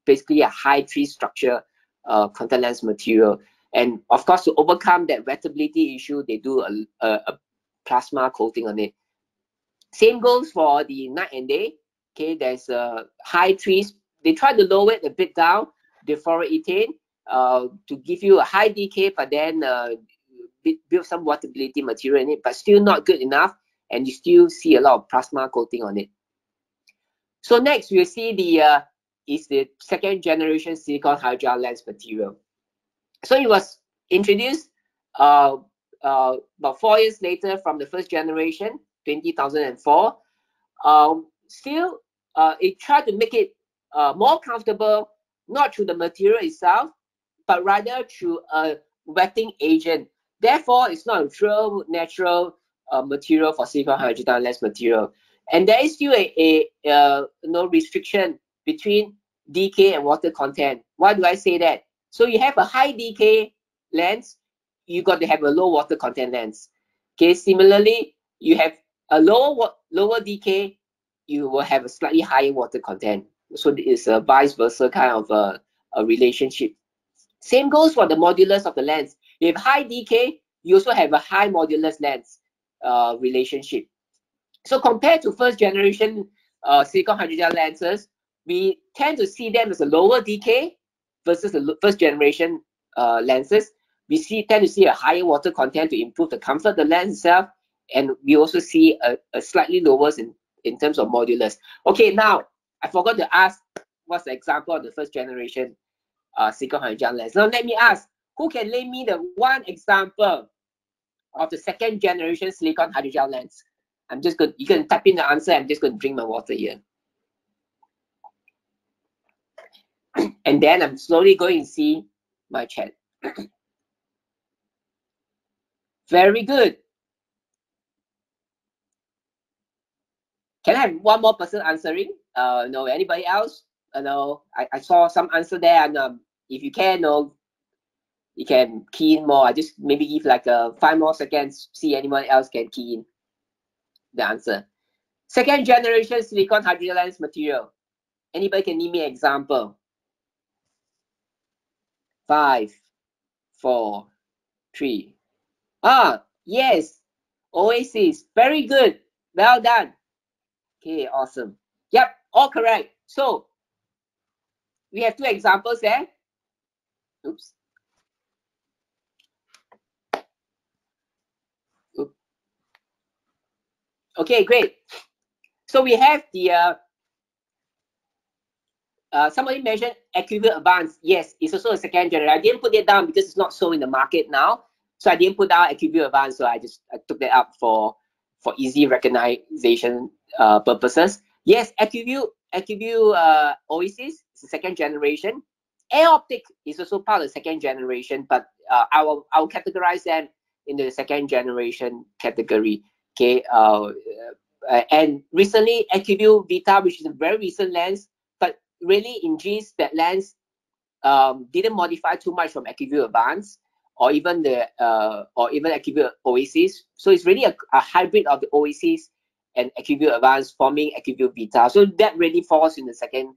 basically a high tree structure contact lens material. And of course, to overcome that wettability issue, they do a plasma coating on it. Same goes for the Night and Day. Okay, there's high trees. They try to lower it a bit down, the fluoroethane, to give you a high decay, but then build some wettability material in it, but still not good enough, and you still see a lot of plasma coating on it. So next we'll see the is the second generation silicone hydrogel lens material. So it was introduced about 4 years later from the first generation, 2004. Still, it tried to make it more comfortable, not through the material itself, but rather through a wetting agent. Therefore, it's not a true natural material for silicone hydrogel lens material. And there is still a restriction between decay and water content. Why do I say that? So you have a high decay lens, you got to have a low water content lens. Okay, similarly, you have a lower decay, you will have a slightly higher water content. So it's a vice versa kind of a relationship. Same goes for the modulus of the lens. You have high decay, you also have a high modulus lens relationship. So compared to first generation silicone hydrogel lenses, we tend to see them as a lower decay versus the first generation lenses. We tend to see a higher water content to improve the comfort of the lens itself, and we also see a slightly lower in terms of modulus. Okay, now I forgot to ask what's the example of the first generation silicone hydrogel lens. Now let me ask, who can name me the one example of the second generation silicone hydrogel lens? You can type in the answer. I'm just going to drink my water here. And then I'm slowly going to see my chat. Very good. Can I have one more person answering? No, anybody else? No, I saw some answer there, and if you can, no, you can key in more. I just maybe give like 5 more seconds, see anyone else can key in the answer. Second generation silicone hydrolyze material. Anybody can give me an example? 5, 4, 3. Ah, yes. Oasis. Very good. Well done. Okay, awesome. Yep, all correct. So we have two examples there. Oops. Oops. Okay, great. So we have the somebody mentioned AccuView Advanced. Yes, it's also a second generation. I didn't put it down because it's not so in the market now. So I didn't put down AccuView Advanced. So I took that up for easy recognition purposes. Yes, AccuView Oasis is the second generation. Air Optic is also part of the second generation, but I will categorize them in the second generation category. Okay, and recently AccuView Vita, which is a very recent lens, but really in genes that lens didn't modify too much from AccuView Advanced or even the AccuView Oasis. So it's really a hybrid of the Oasis and AccuView Advanced forming AccuView Vita. So that really falls in the second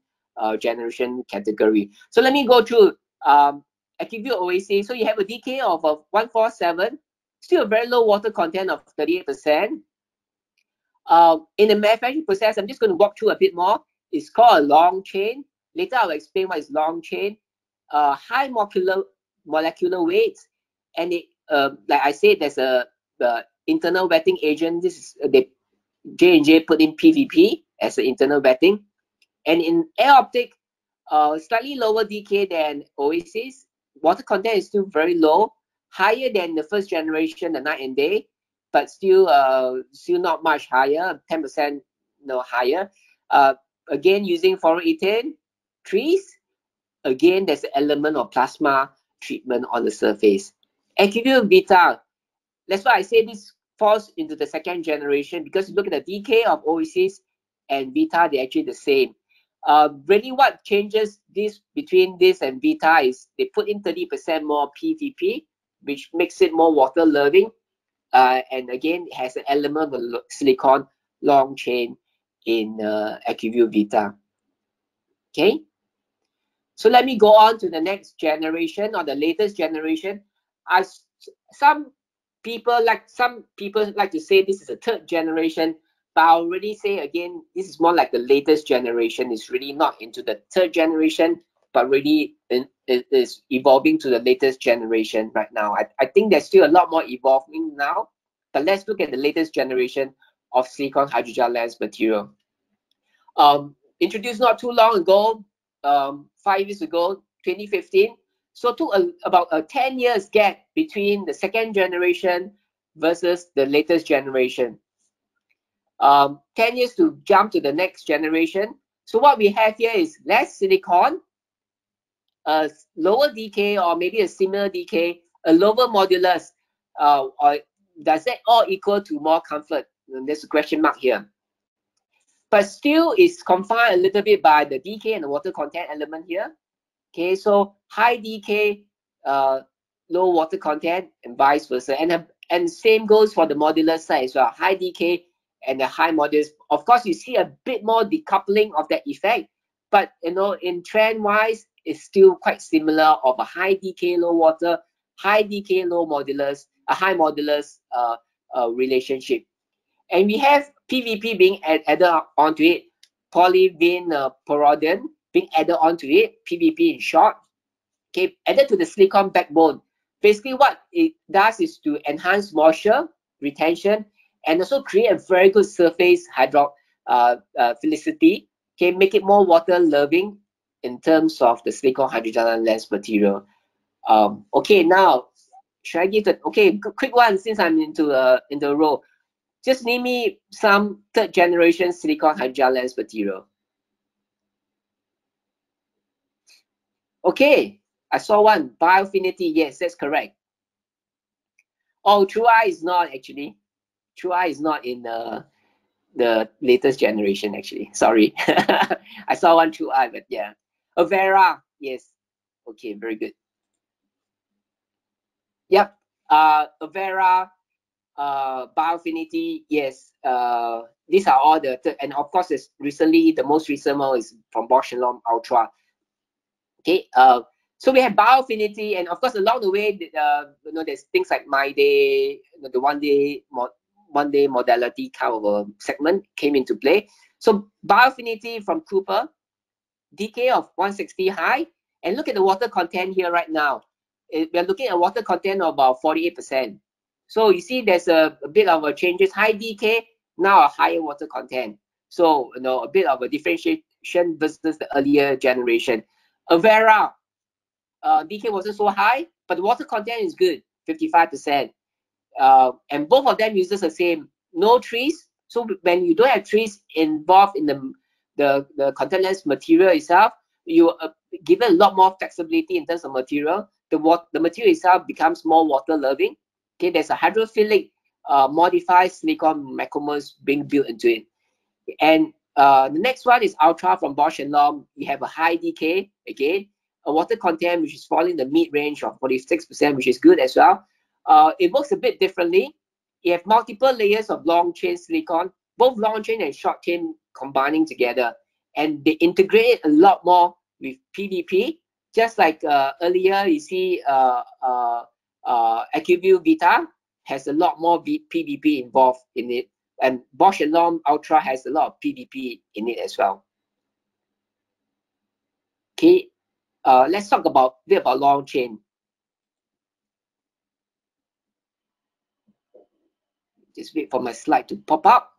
generation category. So let me go through AccuView Oasis. So you have a DK of 147, still a very low water content of 38%. In the manufacturing process, I'm just going to walk through a bit more. It's called a long chain. Later, I'll explain what is long chain. High molecular weight, and it, like I said, there's the internal wetting agent. This is J&J put in PVP as the internal wetting, and in Air Optic, slightly lower DK than Oasis. Water content is still very low, higher than the first generation, the night and day, but still not much higher, 10% higher. Again, using fluoroethane trees. Again, there's an element of plasma treatment on the surface. AccuView Vita, that's why I say this falls into the second generation, because you look at the DK of Oasis and Vita, they're actually the same. Really what changes this between this and Vita is they put in 30% more PVP, which makes it more water loving. And again, it has an element of silicone long chain in AccuView Vita. Okay, so let me go on to the next generation or the latest generation. Some people like to say this is a third generation, but I already say again, this is more like the latest generation. It's really not into the third generation, but really it is evolving to the latest generation right now. I think there's still a lot more evolving now, but let's look at the latest generation of silicone hydrogel lens material. Introduced not too long ago, 5 years ago, 2015. So it took about a 10 years gap between the second generation versus the latest generation. 10 years to jump to the next generation. So what we have here is less silicone, a lower DK or maybe a similar DK, a lower modulus, or does that all equal to more comfort? And there's a question mark here. But still is confined a little bit by the DK and the water content element here. Okay, so high DK, low water content, and vice versa. And same goes for the modulus side as well. High DK and the high modulus. Of course, you see a bit more decoupling of that effect, but in trend wise, it's still quite similar of a high DK, low water, high DK, low modulus, a high modulus relationship. And we have PVP being added onto it, polyvinyl being added onto it, PVP in short, okay, added to the silicone backbone. Basically, what it does is to enhance moisture retention and also create a very good surface hydrophilicity, okay, make it more water loving in terms of the silicone hydrogel lens material. Okay, now should I give the quick one since I'm into the row? Just name me some third generation silicone hydrogel lens material. Okay, I saw one. Biofinity, yes, that's correct. Oh, True Eye is not actually. True Eye is not in the latest generation actually. Sorry. I saw one True Eye, but yeah. Avera, yes. Okay, very good. Yep. Avera, Biofinity, yes. these are all and of course, recently the most recent one is from Bosch and Lomb Ultra. Okay, so we have bioaffinity, and of course along the way, there's things like my day, the one day modality kind of a segment came into play. So bioaffinity from Cooper, decay of 160 high, and look at the water content here right now. We're looking at water content of about 48%. So you see there's a bit of a changes, high decay, now a higher water content. So a bit of a differentiation versus the earlier generation. Avera, decay wasn't so high, but the water content is good, 55%. And both of them uses the same, no trees. So when you don't have trees involved in the countenance material itself, you give it a lot more flexibility in terms of material. The material itself becomes more water loving. Okay, there's a hydrophilic modified silicone macromers being built into it. And the next one is Ultra from Bosch and Lomb. You have a high decay, again, a water content which is falling the mid range of 46%, which is good as well. It works a bit differently. You have multiple layers of long chain silicone, both long chain and short chain combining together, and they integrate a lot more with PDP. Just like earlier, you see AccuView Vita has a lot more PDP involved in it, and Bosch and Lomb Ultra has a lot of PDP in it as well. Okay, let's talk a bit about long chain. Just wait for my slide to pop up.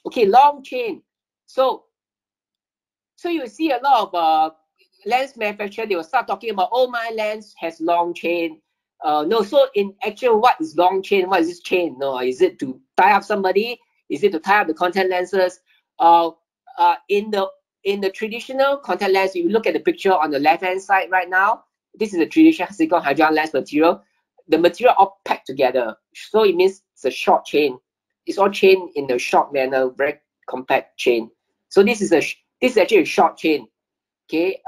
Okay, long chain. So you see a lot of lens manufacturer, they will start talking about, oh, my lens has long chain. No, so in actual, what is long chain? What is this chain? No, is it to tie up somebody? Is it to tie up the contact lenses? In the traditional contact lens, if you look at the picture on the left-hand side right now, this is the traditional silicone hydrogen lens material. The material all packed together, so it means it's a short chain. It's all chain in a short manner, very compact chain. So this is actually a short chain. Okay.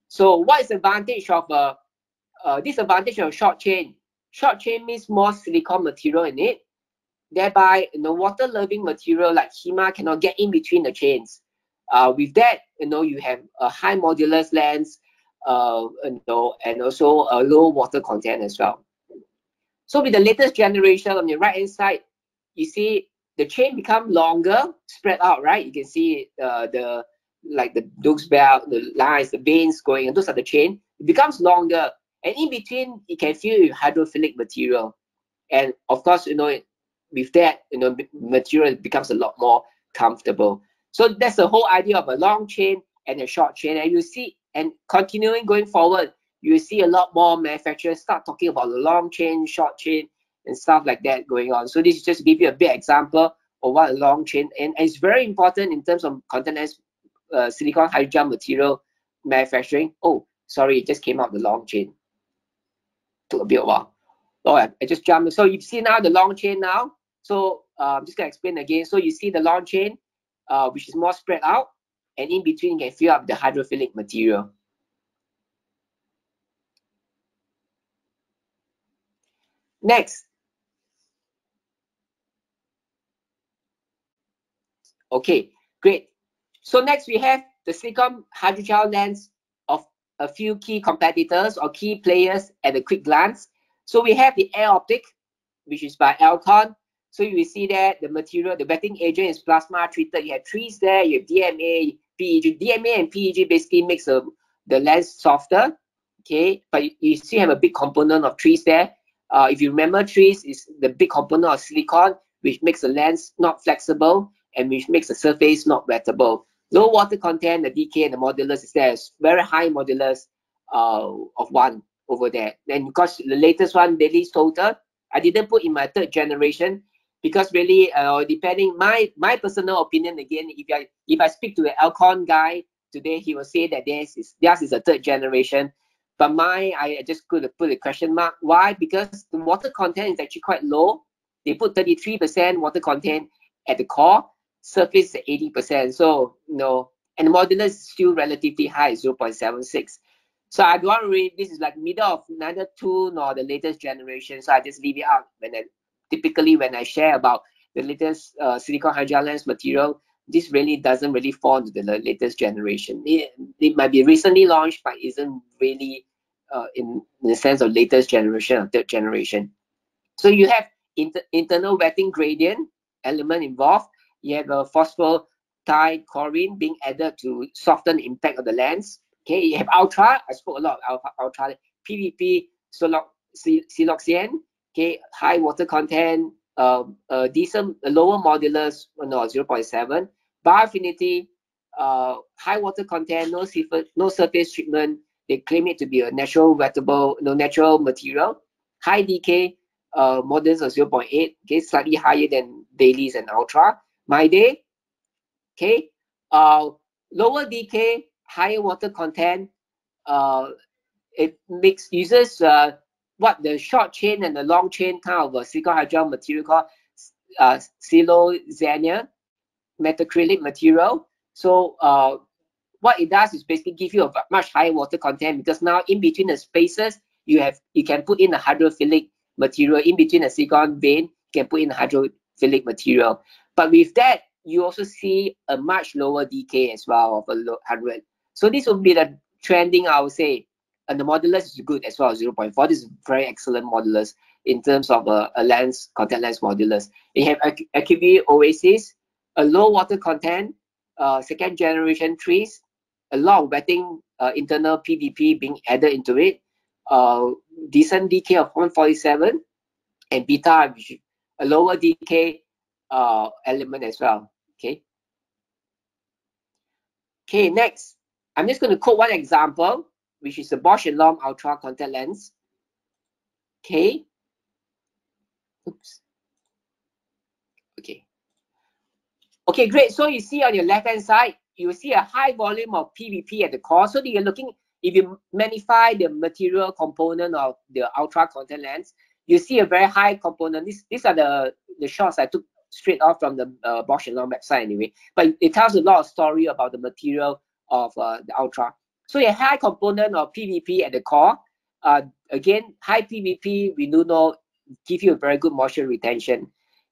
So what is the advantage of disadvantage of short chain? Short chain means more silicone material in it. Thereby, water loving material like HEMA cannot get in between the chains. With that, you have a high modulus lens, and also a low water content as well. So with the latest generation on the right hand side, you see the chain become longer, spread out, right? You can see those belt, the lines, the veins going, and those are the chain. It becomes longer, and in between, it can fill with hydrophilic material. And of course, with that, material becomes a lot more comfortable. So that's the whole idea of a long chain and a short chain. And you see, and continuing going forward, you see a lot more manufacturers start talking about the long chain, short chain, and stuff like that going on. So this is just to give you a big example of what a long chain, and it's very important in terms of countenance silicone hydrogel material manufacturing. Oh, sorry, it just came out the long chain. Took a bit of a while. Oh, I just jumped. So you see now the long chain now. So I'm just gonna explain again. So you see the long chain, which is more spread out, and in between you can fill up the hydrophilic material. Next. Okay, great. So next we have the silicone hydrogel lens of a few key competitors or key players at a quick glance. So we have the Air Optic, which is by Alcon. So you will see that the material, the wetting agent is plasma treated. You have trees there, you have DMA, PEG. DMA and PEG basically makes the lens softer, okay? But you still have a big component of trees there. If you remember, trees is the big component of silicone, which makes the lens not flexible and which makes the surface not wettable. Low water content, the decay, and the modulus is there. It's very high modulus of 1 over there. And because the latest one, Daily Total, I didn't put in my 3rd generation because really, depending my personal opinion again, if I speak to the Alcon guy today, he will say that theirs is a 3rd generation. But I just could put a question mark. Why? Because the water content is actually quite low. They put 33% water content at the core, surface is 80%. So, and the modulus is still relatively high, 0.76. So I don't really, this is like middle of neither 2 nor the latest generation. So I just leave it out typically when I share about the latest silicone hydrolyze material, this really doesn't really fall into the latest generation. It might be recently launched, but isn't really in the sense of latest generation or third generation. So you have internal wetting gradient element involved. You have a phosphotidylchlorine being added to soften the impact of the lens. Okay, you have ultra. I spoke a lot of ultra. PVP, siloxane. Okay, high water content, decent, lower modulus, no, 0.7. Bioaffinity, high water content, no surface treatment. They claim it to be a natural wettable, natural material. High decay, modulus of 0.8. Okay, slightly higher than dailies and ultra. My day, okay, lower decay, higher water content. It uses what the short chain and the long chain kind of a silicone hydrogel material called siloxane metacrylic material. So what it does is basically give you a much higher water content, because now in between the spaces you can put in a hydrophilic material. In between the silicone vein, you can put in a hydrophilic material. But with that, you also see a much lower decay as well of 100. So this would be the trending, I would say. And the modulus is good as well, 0.4. This is very excellent modulus in terms of a lens, contact lens modulus. You have AccuView Oasis, a low water content, second generation trees, a lot of wetting, internal PVP being added into it, decent decay of 147, and beta, which is a lower decay element as well. Okay. Okay, next, I'm just going to quote one example, which is the Bausch & Lomb Ultra contact lens. Okay. Oops. Okay. Okay, great. So you see on your left-hand side, you see a high volume of PVP at the core. So you're looking, if you magnify the material component of the Ultra contact lens, you see a very high component. These are the shots I took straight off from the Bausch & Lomb website anyway. But it tells a lot of story about the material of the Ultra. So a high component of PVP at the core. Again, high PVP, we do know, give you a very good moisture retention.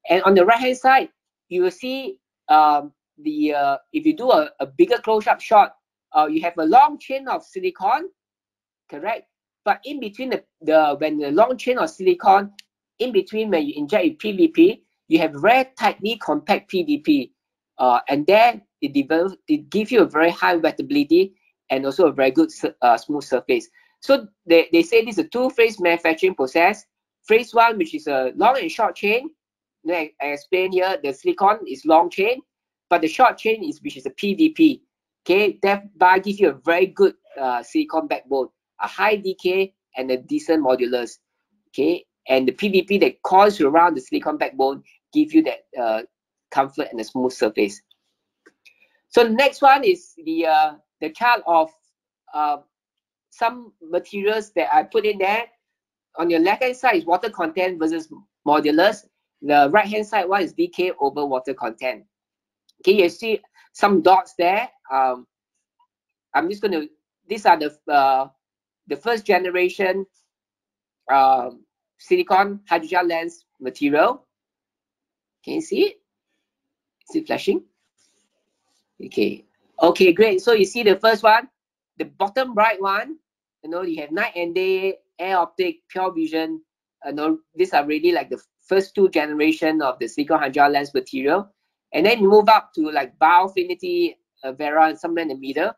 And on the right-hand side, you will see if you do a bigger close-up shot, you have a long chain of silicone, correct? But in between when the long chain of silicone, in between when you inject with PVP, you have very tightly compact PVP, and then it gives you a very high wettability and also a very good smooth surface. So they say this is a two-phase manufacturing process. Phase one, which is a long and short chain. I explain here, the silicone is long chain, but the short chain which is a PVP. Okay, that gives you a very good silicone backbone, a high decay and a decent modulus. Okay, and the PVP that coils around the silicone backbone give you that comfort and a smooth surface. So the next one is the chart of some materials that I put in there. On your left hand side is water content versus modulus. The right hand side one is decay over water content. Okay, you see some dots there. I'm just going to, these are the first generation silicone hydrogel lens material. Can you see it? Is it flashing? Okay. Okay, great. So you see the first one, the bottom right one, you have night and day, air optic, pure vision. These are really like the first two generation of the silicone hydrogel lens material. And then you move up to like Bioaffinity, Vera, and somewhere in the middle.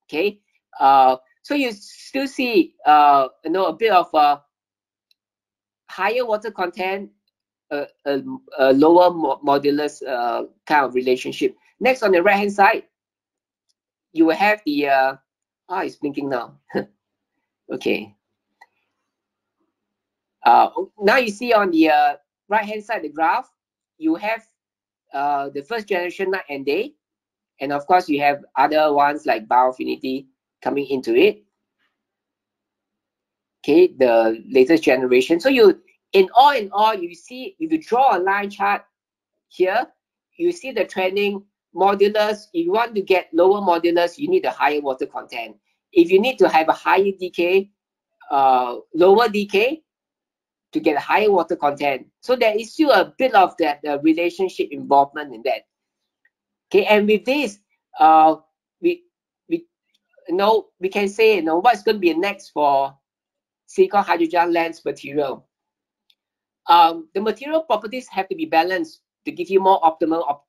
Okay. So you still see, a bit of higher water content, a lower modulus kind of relationship. Next, on the right hand side, you will have the it's blinking now. Okay. Now you see on the right hand side the graph, you have the first generation night and day, and of course you have other ones like Bioaffinity coming into it. Okay, the latest generation. So in all, you see, if you draw a line chart here, you see the trending modulus. If you want to get lower modulus, you need a higher water content. If you need to have a higher decay, lower decay, to get a higher water content. So there is still a bit of that relationship involvement in that. Okay, and with this, we we can say what's going to be next for silicone hydrogel lens material. The material properties have to be balanced to give you more optimal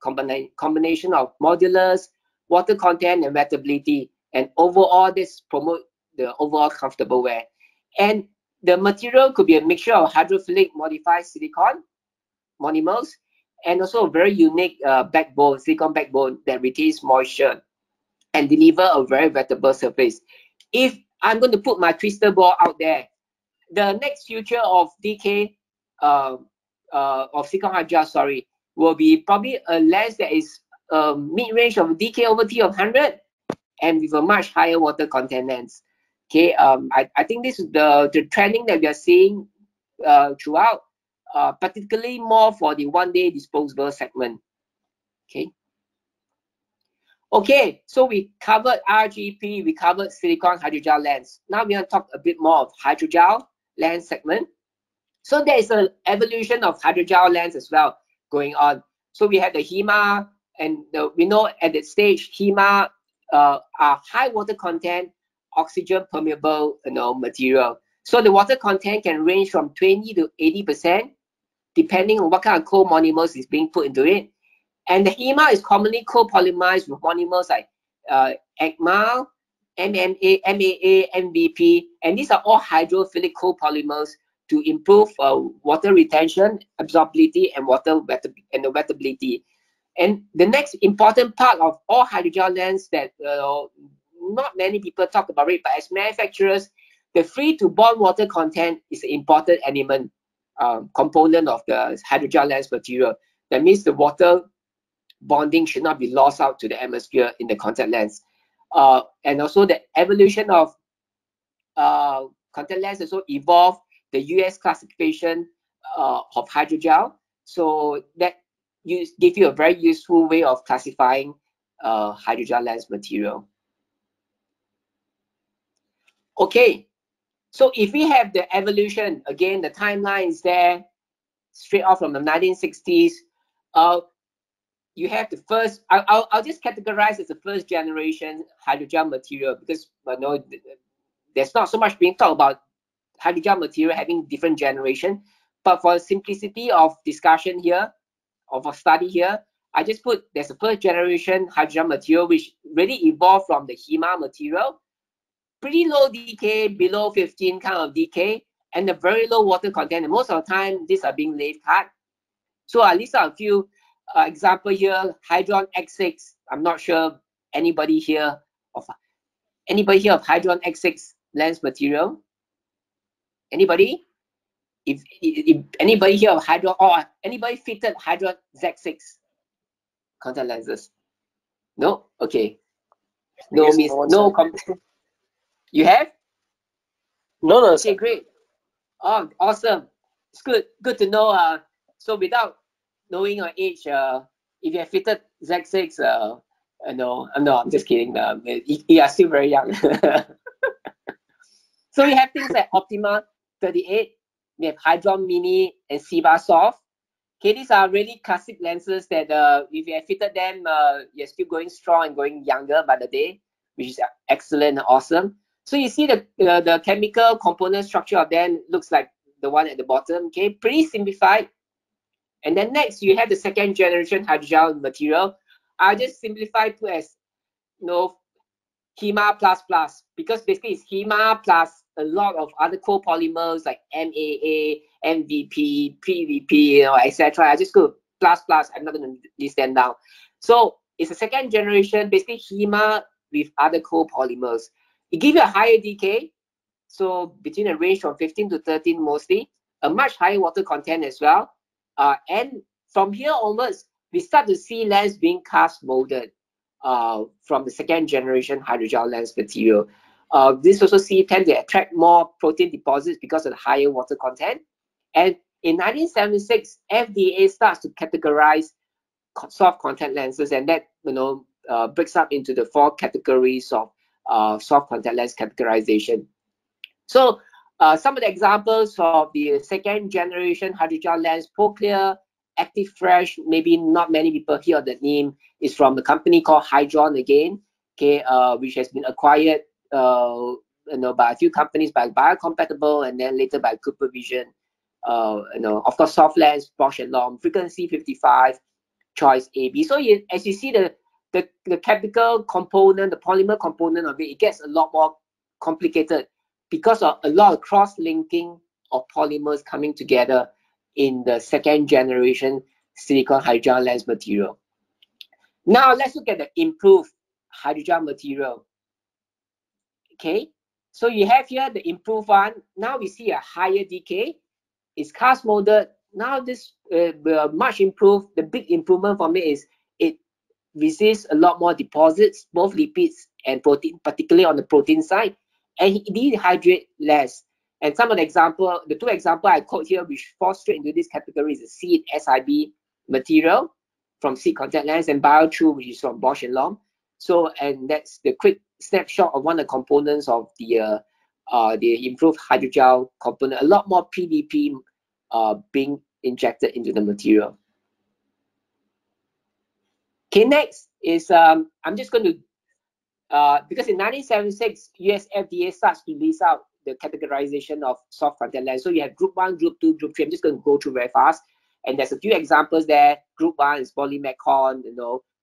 combination of modulus, water content, and wettability. And overall, this promote the overall comfortable wear. And the material could be a mixture of hydrophilic modified silicone monomers and also a very unique backbone, silicone backbone that retains moisture and deliver a very wettable surface. If I'm going to put my crystal ball out there, the next future of DK of silicone hydrogel, will be probably a lens that is mid-range of DK over T of 100 and with a much higher water content lens. Okay, I think this is the trending that we are seeing throughout, particularly more for the one-day disposable segment. Okay, so we covered RGP, we covered silicone hydrogel lens. Now we want to talk a bit more of hydrogel lens segment. So there is an evolution of hydrogel lens as well going on. So we have the HEMA, and we know at that stage HEMA are high water content, oxygen permeable material. So the water content can range from 20 to 80%, depending on what kind of co-monomers is being put into it. And the HEMA is commonly co-polymerized with monomers like ECMA, MMA, MAA, MVP, and these are all hydrophilic copolymers to improve water retention, absorbability, and the wettability. And the next important part of all hydrogel lens that not many people talk about it, but as manufacturers, the free to bond water content is an important element, component of the hydrogel lens material. That means the water bonding should not be lost out to the atmosphere in the contact lens. And also the evolution of contact lens also evolved the US classification of hydrogel. So that give you a very useful way of classifying hydrogel lens material. Okay, so if we have the evolution, again, the timeline is there, straight off from the 1960s. You have the first, I'll just categorize as the first generation hydrogel material because there's not so much being talked about hydrogel material having different generation. But for the simplicity of discussion here, of a study here, I just put there's a first generation hydrogel material which really evolved from the HEMA material. Pretty low decay, below 15 kind of decay, and a very low water content. And most of the time, these are being lathe cut. So I list out a few example here. Hydron X6. I'm not sure anybody here of Hydron X6 lens material. Anybody? If anybody here of Hydron, or anybody fitted Hydron Z6 contact lenses? No. Okay. No, miss. No. You have? No. Okay, great. Oh, awesome. It's good to know. So without knowing your age, if you have fitted Z6, no, I'm just kidding. You are still very young. So we have things like Optima 38, we have Hydron Mini and Siva Soft. Okay, these are really classic lenses that if you have fitted them, you're still going strong and going younger by the day, which is excellent and awesome. So you see the chemical component structure of them looks like the one at the bottom. Okay, pretty simplified. And then next you have the second generation hydrogel material. I'll just simplify to as HEMA plus, because basically it's HEMA plus a lot of other copolymers like MAA, MVP, PVP, etc. I just go plus. I'm not going to list them down. So it's a second generation, basically HEMA with other copolymers. It gives you a higher decay, so between a range from 15 to 13 mostly, a much higher water content as well. And from here onwards, we start to see lens being cast molded from the second generation hydrogel lens material. This also tend to attract more protein deposits because of the higher water content. And in 1976, FDA starts to categorize soft contact lenses, and that breaks up into the 4 categories of soft contact lens categorization. So Some of the examples of the second generation hydrogel lens, Proclear, Active Fresh, maybe not many people hear the name, is from the company called Hydron again, okay, which has been acquired by a few companies, by Biocompatible and then later by Cooper Vision. Of course, soft lens, Bosch and Lomb, frequency 55, choice AB. So as you see the chemical component, the polymer component of it gets a lot more complicated because of a lot of cross-linking of polymers coming together in the second generation silicone hydrogel lens material. Now let's look at the improved hydrogel material. Okay, so you have here the improved one. Now we see a higher decay. It's cast molded. Now this much improved. The big improvement for me is it resists a lot more deposits, both lipids and protein, particularly on the protein side, and it dehydrates less. And some of the two examples I quote here, which fall straight into this category, is the SEED SIB material from SEED contact lens and BioTrue, which is from Bosch and Lomb. So, and that's the quick snapshot of one of the components of the improved hydrogel component. A lot more PDP being injected into the material. Okay, next is I'm just going to because in 1976 US FDA starts to list out the categorization of soft contact lens. So you have group 1, group 2, group 3. I'm just going to go through very fast, and there's a few examples there. Group 1 is Polymeric,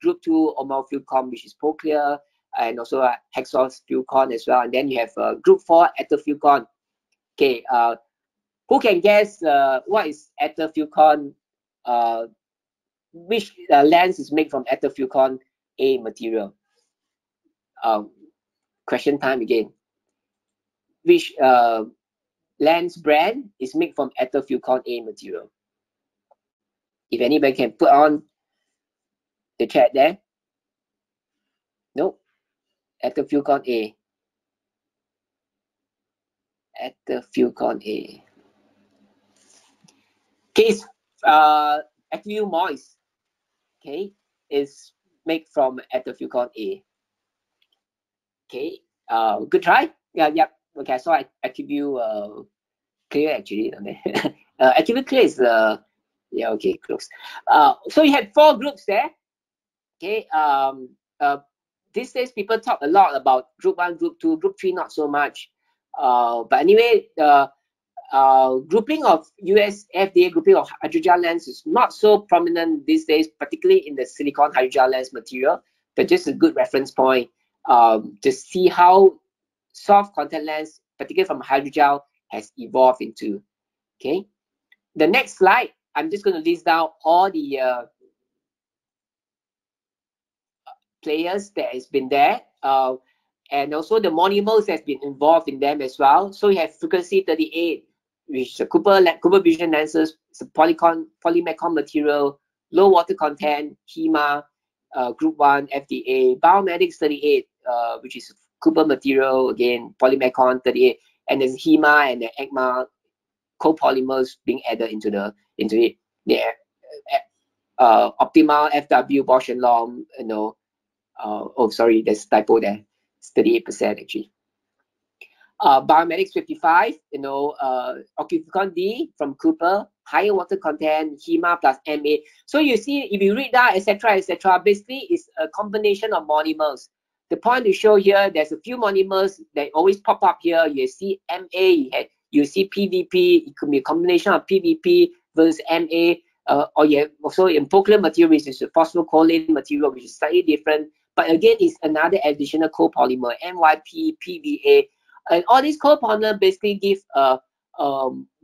group 2 Omofilcon, which is Proclear, and also Hexofilcon as well. And then you have group 4 Etofilcon. Okay, who can guess what is Etofilcon? Which lens is made from Etofilcon A material? Question time again. Which lens brand is made from Etofilcon A material? If anybody can put on the chat there. Nope. Etofilcon A. Etofilcon A. Case Active Moist. Okay, is made from Etofilcon A. Okay, good try. Yeah, yep. Okay, so I give you clear actually. Active clear is yeah, okay, close. So you had 4 groups there. Okay, these days people talk a lot about group 1, group 2, group 3 not so much. But anyway, grouping of US FDA grouping of hydrogel lens is not so prominent these days, particularly in the silicone hydrogel lens material, but just a good reference point to see how soft contact lens, particularly from hydrogel, has evolved into. Okay, the next slide, I'm just going to list down all the players that has been there, and also the monomers has been involved in them as well. So you have frequency 38, which is a Cooper Vision lenses, it's a Polymeric material, low water content, HEMA, group 1 FDA, Biomedics 38, which is Cooper material, again, Polymeric 38, and there's HEMA and the ECMA copolymers being added into it. The Optimal, FW, Bosch and Lomb, oh, sorry, there's a typo there. It's 38% actually. Biomedics 55, Occupicon D from Cooper, higher water content, HEMA plus MA. So you see, if you read that, etc., basically it's a combination of monomers. The point to show here, there's a few monomers that always pop up here. You see MA, you see PVP. It could be a combination of PVP versus MA. Or you have also in Proclear material, which is a phosphocholine material, which is slightly different. But again, it's another additional copolymer, MYP, PVA. And all these copolymers basically give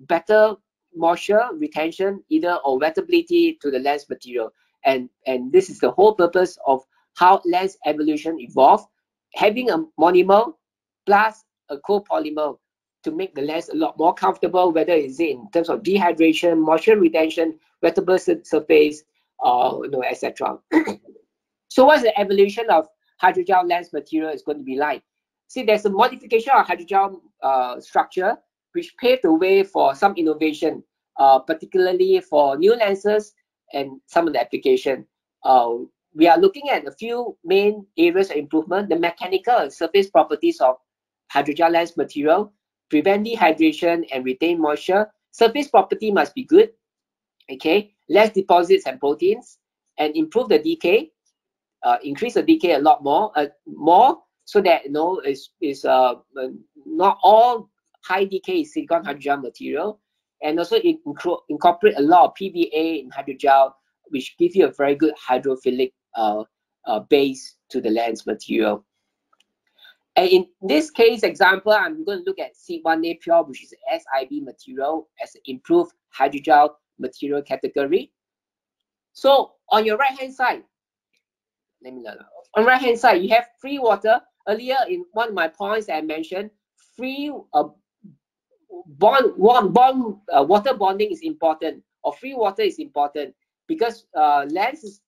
better moisture retention, either or wettability to the lens material. And this is the whole purpose of how lens evolution evolved, having a monomer plus a copolymer to make the lens a lot more comfortable, whether it's in terms of dehydration, moisture retention, wettable surface, etc. So what's the evolution of hydrogel lens material is going to be like? See, there's a modification of hydrogel structure, which paved the way for some innovation, particularly for new lenses and some of the application. We are looking at a few main areas of improvement: the mechanical and surface properties of hydrogel lens material, prevent dehydration and retain moisture. Surface property must be good, okay, less deposits and proteins, and improve the decay, increase the decay a lot more, so that not all high decay is silicone hydrogel material, and also incorporate a lot of PVA in hydrogel, which gives you a very good hydrophilic base to the lens material. And in this case example, I'm going to look at C1A Pure, which is SIB material as an improved hydrogel material category. So on your right hand side, on right hand side, you have free water. Earlier in one of my points I mentioned, free water bonding is important, or free water is important, because lens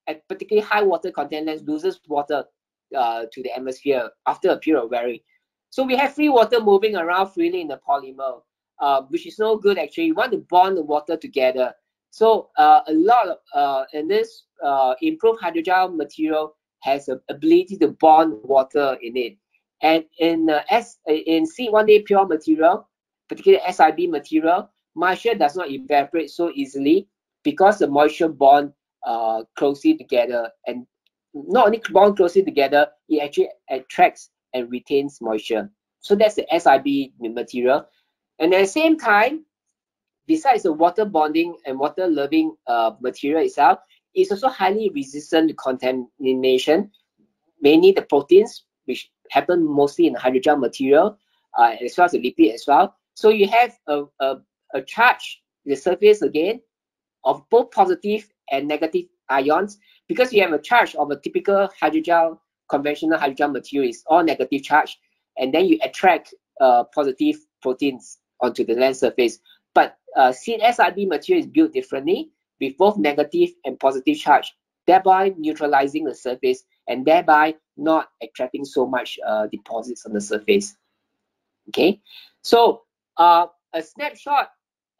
at particularly high water content lens loses water to the atmosphere after a period of wearing. So we have free water moving around freely in the polymer, which is no good actually. You want to bond the water together. So a lot of and this improved hydrogel material has the ability to bond water in it. And in C1A Pure material, particularly SIB material, moisture does not evaporate so easily because the moisture bond closely together, and not only bond closely together, it actually attracts and retains moisture. So that's the SIB material. And at the same time, besides the water bonding and water loving material itself, it's also highly resistant to contamination, mainly the proteins, which happen mostly in the hydrogel material, as well as the lipid as well. So you have a charge in the surface again of both positive and negative ions, because you have a charge of a typical hydrogel, conventional hydrogel material is all negative charge, and then you attract positive proteins onto the lens surface. But SIB material is built differently with both negative and positive charge, thereby neutralizing the surface and thereby not attracting so much deposits on the surface. Okay, so a snapshot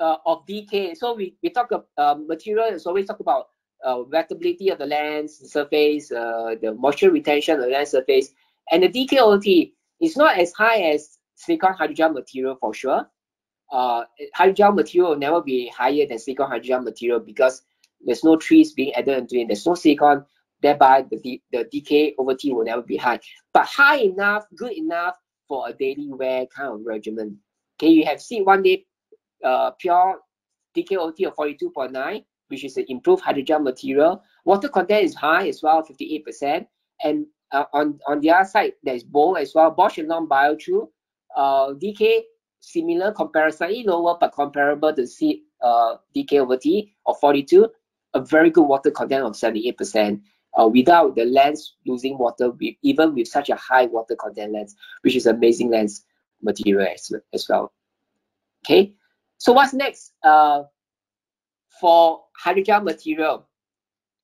of decay. So we talk about material, so we talk about wettability of the lens surface, the moisture retention of the lens surface, and the decay OT is not as high as silicone hydrogel material for sure. Hydrogel material will never be higher than silicone hydrogel material because there's no trees being added into it, there's no silicone, thereby the decay over T will never be high. But high enough, good enough for a daily wear kind of regimen. Okay, you have C1A Pure decay OT of 42.9, which is an improved hydrogel material. Water content is high as well, 58%. And on the other side, there's Bow as well, Bosch and non-biotrue. Decay similar, slightly lower, but comparable to decay over T of 42. A very good water content of 78%. Without the lens losing water, even with such a high water content lens, which is amazing lens material as well. Okay, so what's next for hydrogel material?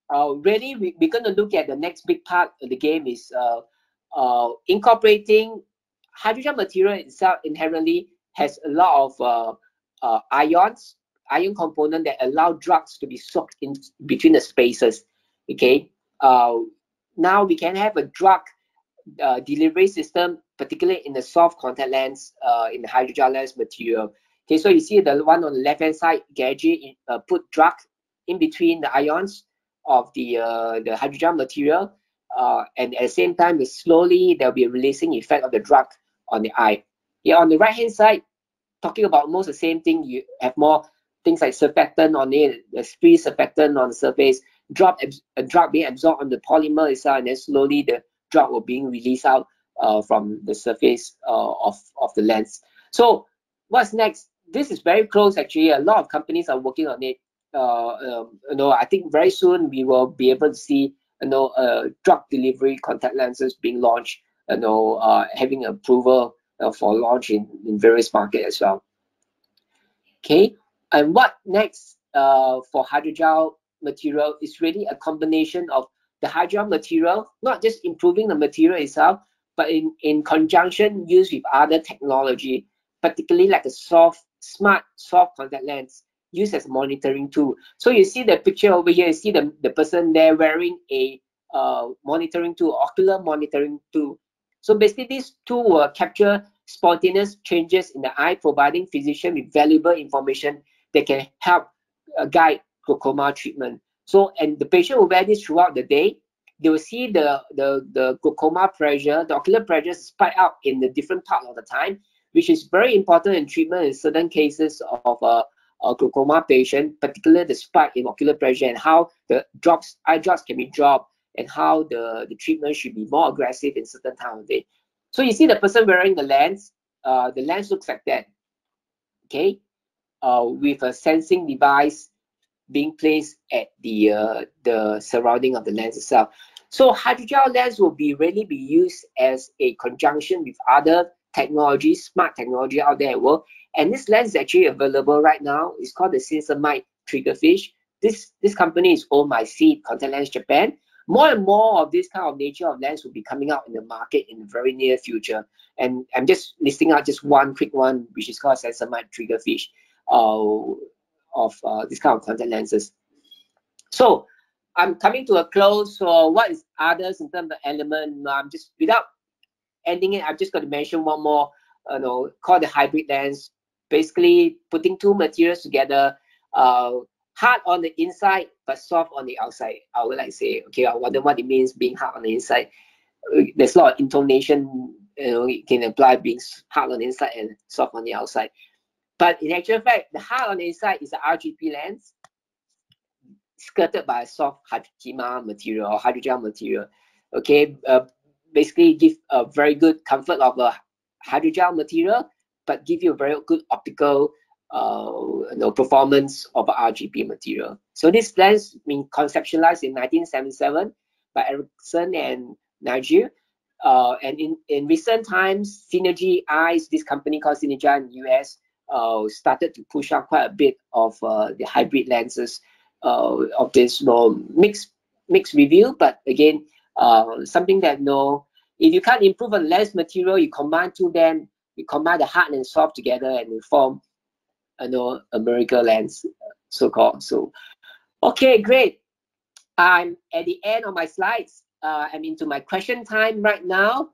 Really, we're going to look at the next big part of the game is incorporating hydrogel material itself inherently has a lot of ion component that allow drugs to be soaked in between the spaces. Okay, now we can have a drug delivery system, particularly in the soft contact lens, in the hydrogel lens material. Okay, so you see the one on the left hand side, Gadget put drug in between the ions of the hydrogel material, and at the same time, slowly there'll be a releasing effect of the drug on the eye. Yeah, on the right hand side, talking about almost the same thing, you have more things like surfactant on it, the free surfactant on the surface, a drug being absorbed on the polymer itself, and then slowly the drug will being released out from the surface of the lens. So what's next? This is very close actually. A lot of companies are working on it. I think very soon we will be able to see drug delivery contact lenses being launched, having approval for launch in various markets as well. Okay, and what next for hydrogel material is really a combination of the hydrogel material, not just improving the material itself, but in conjunction used with other technology, particularly like a smart soft contact lens used as a monitoring tool. So you see the picture over here, you see the person there wearing a monitoring tool, ocular monitoring tool. So basically this tool will capture spontaneous changes in the eye, providing physician with valuable information that can help guide glaucoma treatment. So, and the patient will wear this throughout the day. They will see the glaucoma pressure, the ocular pressure spike up in the different part of the time, which is very important in treatment in certain cases of a glaucoma patient, particularly the spike in ocular pressure and how the eye drops can be dropped, and how the treatment should be more aggressive in certain time of day. So you see the person wearing the lens looks like that, okay, with a sensing device being placed at the surrounding of the lens itself. So hydrogel lens will really be used as a conjunction with other technologies, smart technology out there at work. And this lens is actually available right now. It's called the Silicone triggerfish. This company is owned by Countenance Japan. More and more of this kind of nature of lens will be coming out in the market in the very near future. And I'm just listing out just one quick one, which is called Silicone triggerfish, of this kind of contact lenses. So I'm coming to a close. So what is others in terms of element? I'm just, without ending it, I'm just going to mention one more, called the hybrid lens. Basically putting two materials together, hard on the inside but soft on the outside. I would like say, okay, I wonder what it means being hard on the inside. There's a lot of intonation, you can apply being hard on the inside and soft on the outside. But in actual fact, the hard on the inside is the RGP lens, skirted by a soft hydrogel material or hydrogel material. Okay, basically give a very good comfort of a hydrogel material, but give you a very good optical performance of a RGP material. So this lens being conceptualized in 1977 by Erickson and Nigel. And in recent times, Synergy Eyes, this company called Synergy in the US, started to push out quite a bit of the hybrid lenses of this mixed review. But again, something that if you can't improve on lens material, you combine two, then you combine the hard and soft together and you form a miracle lens, so-called. So okay, great. I'm at the end of my slides. I'm into my question time right now.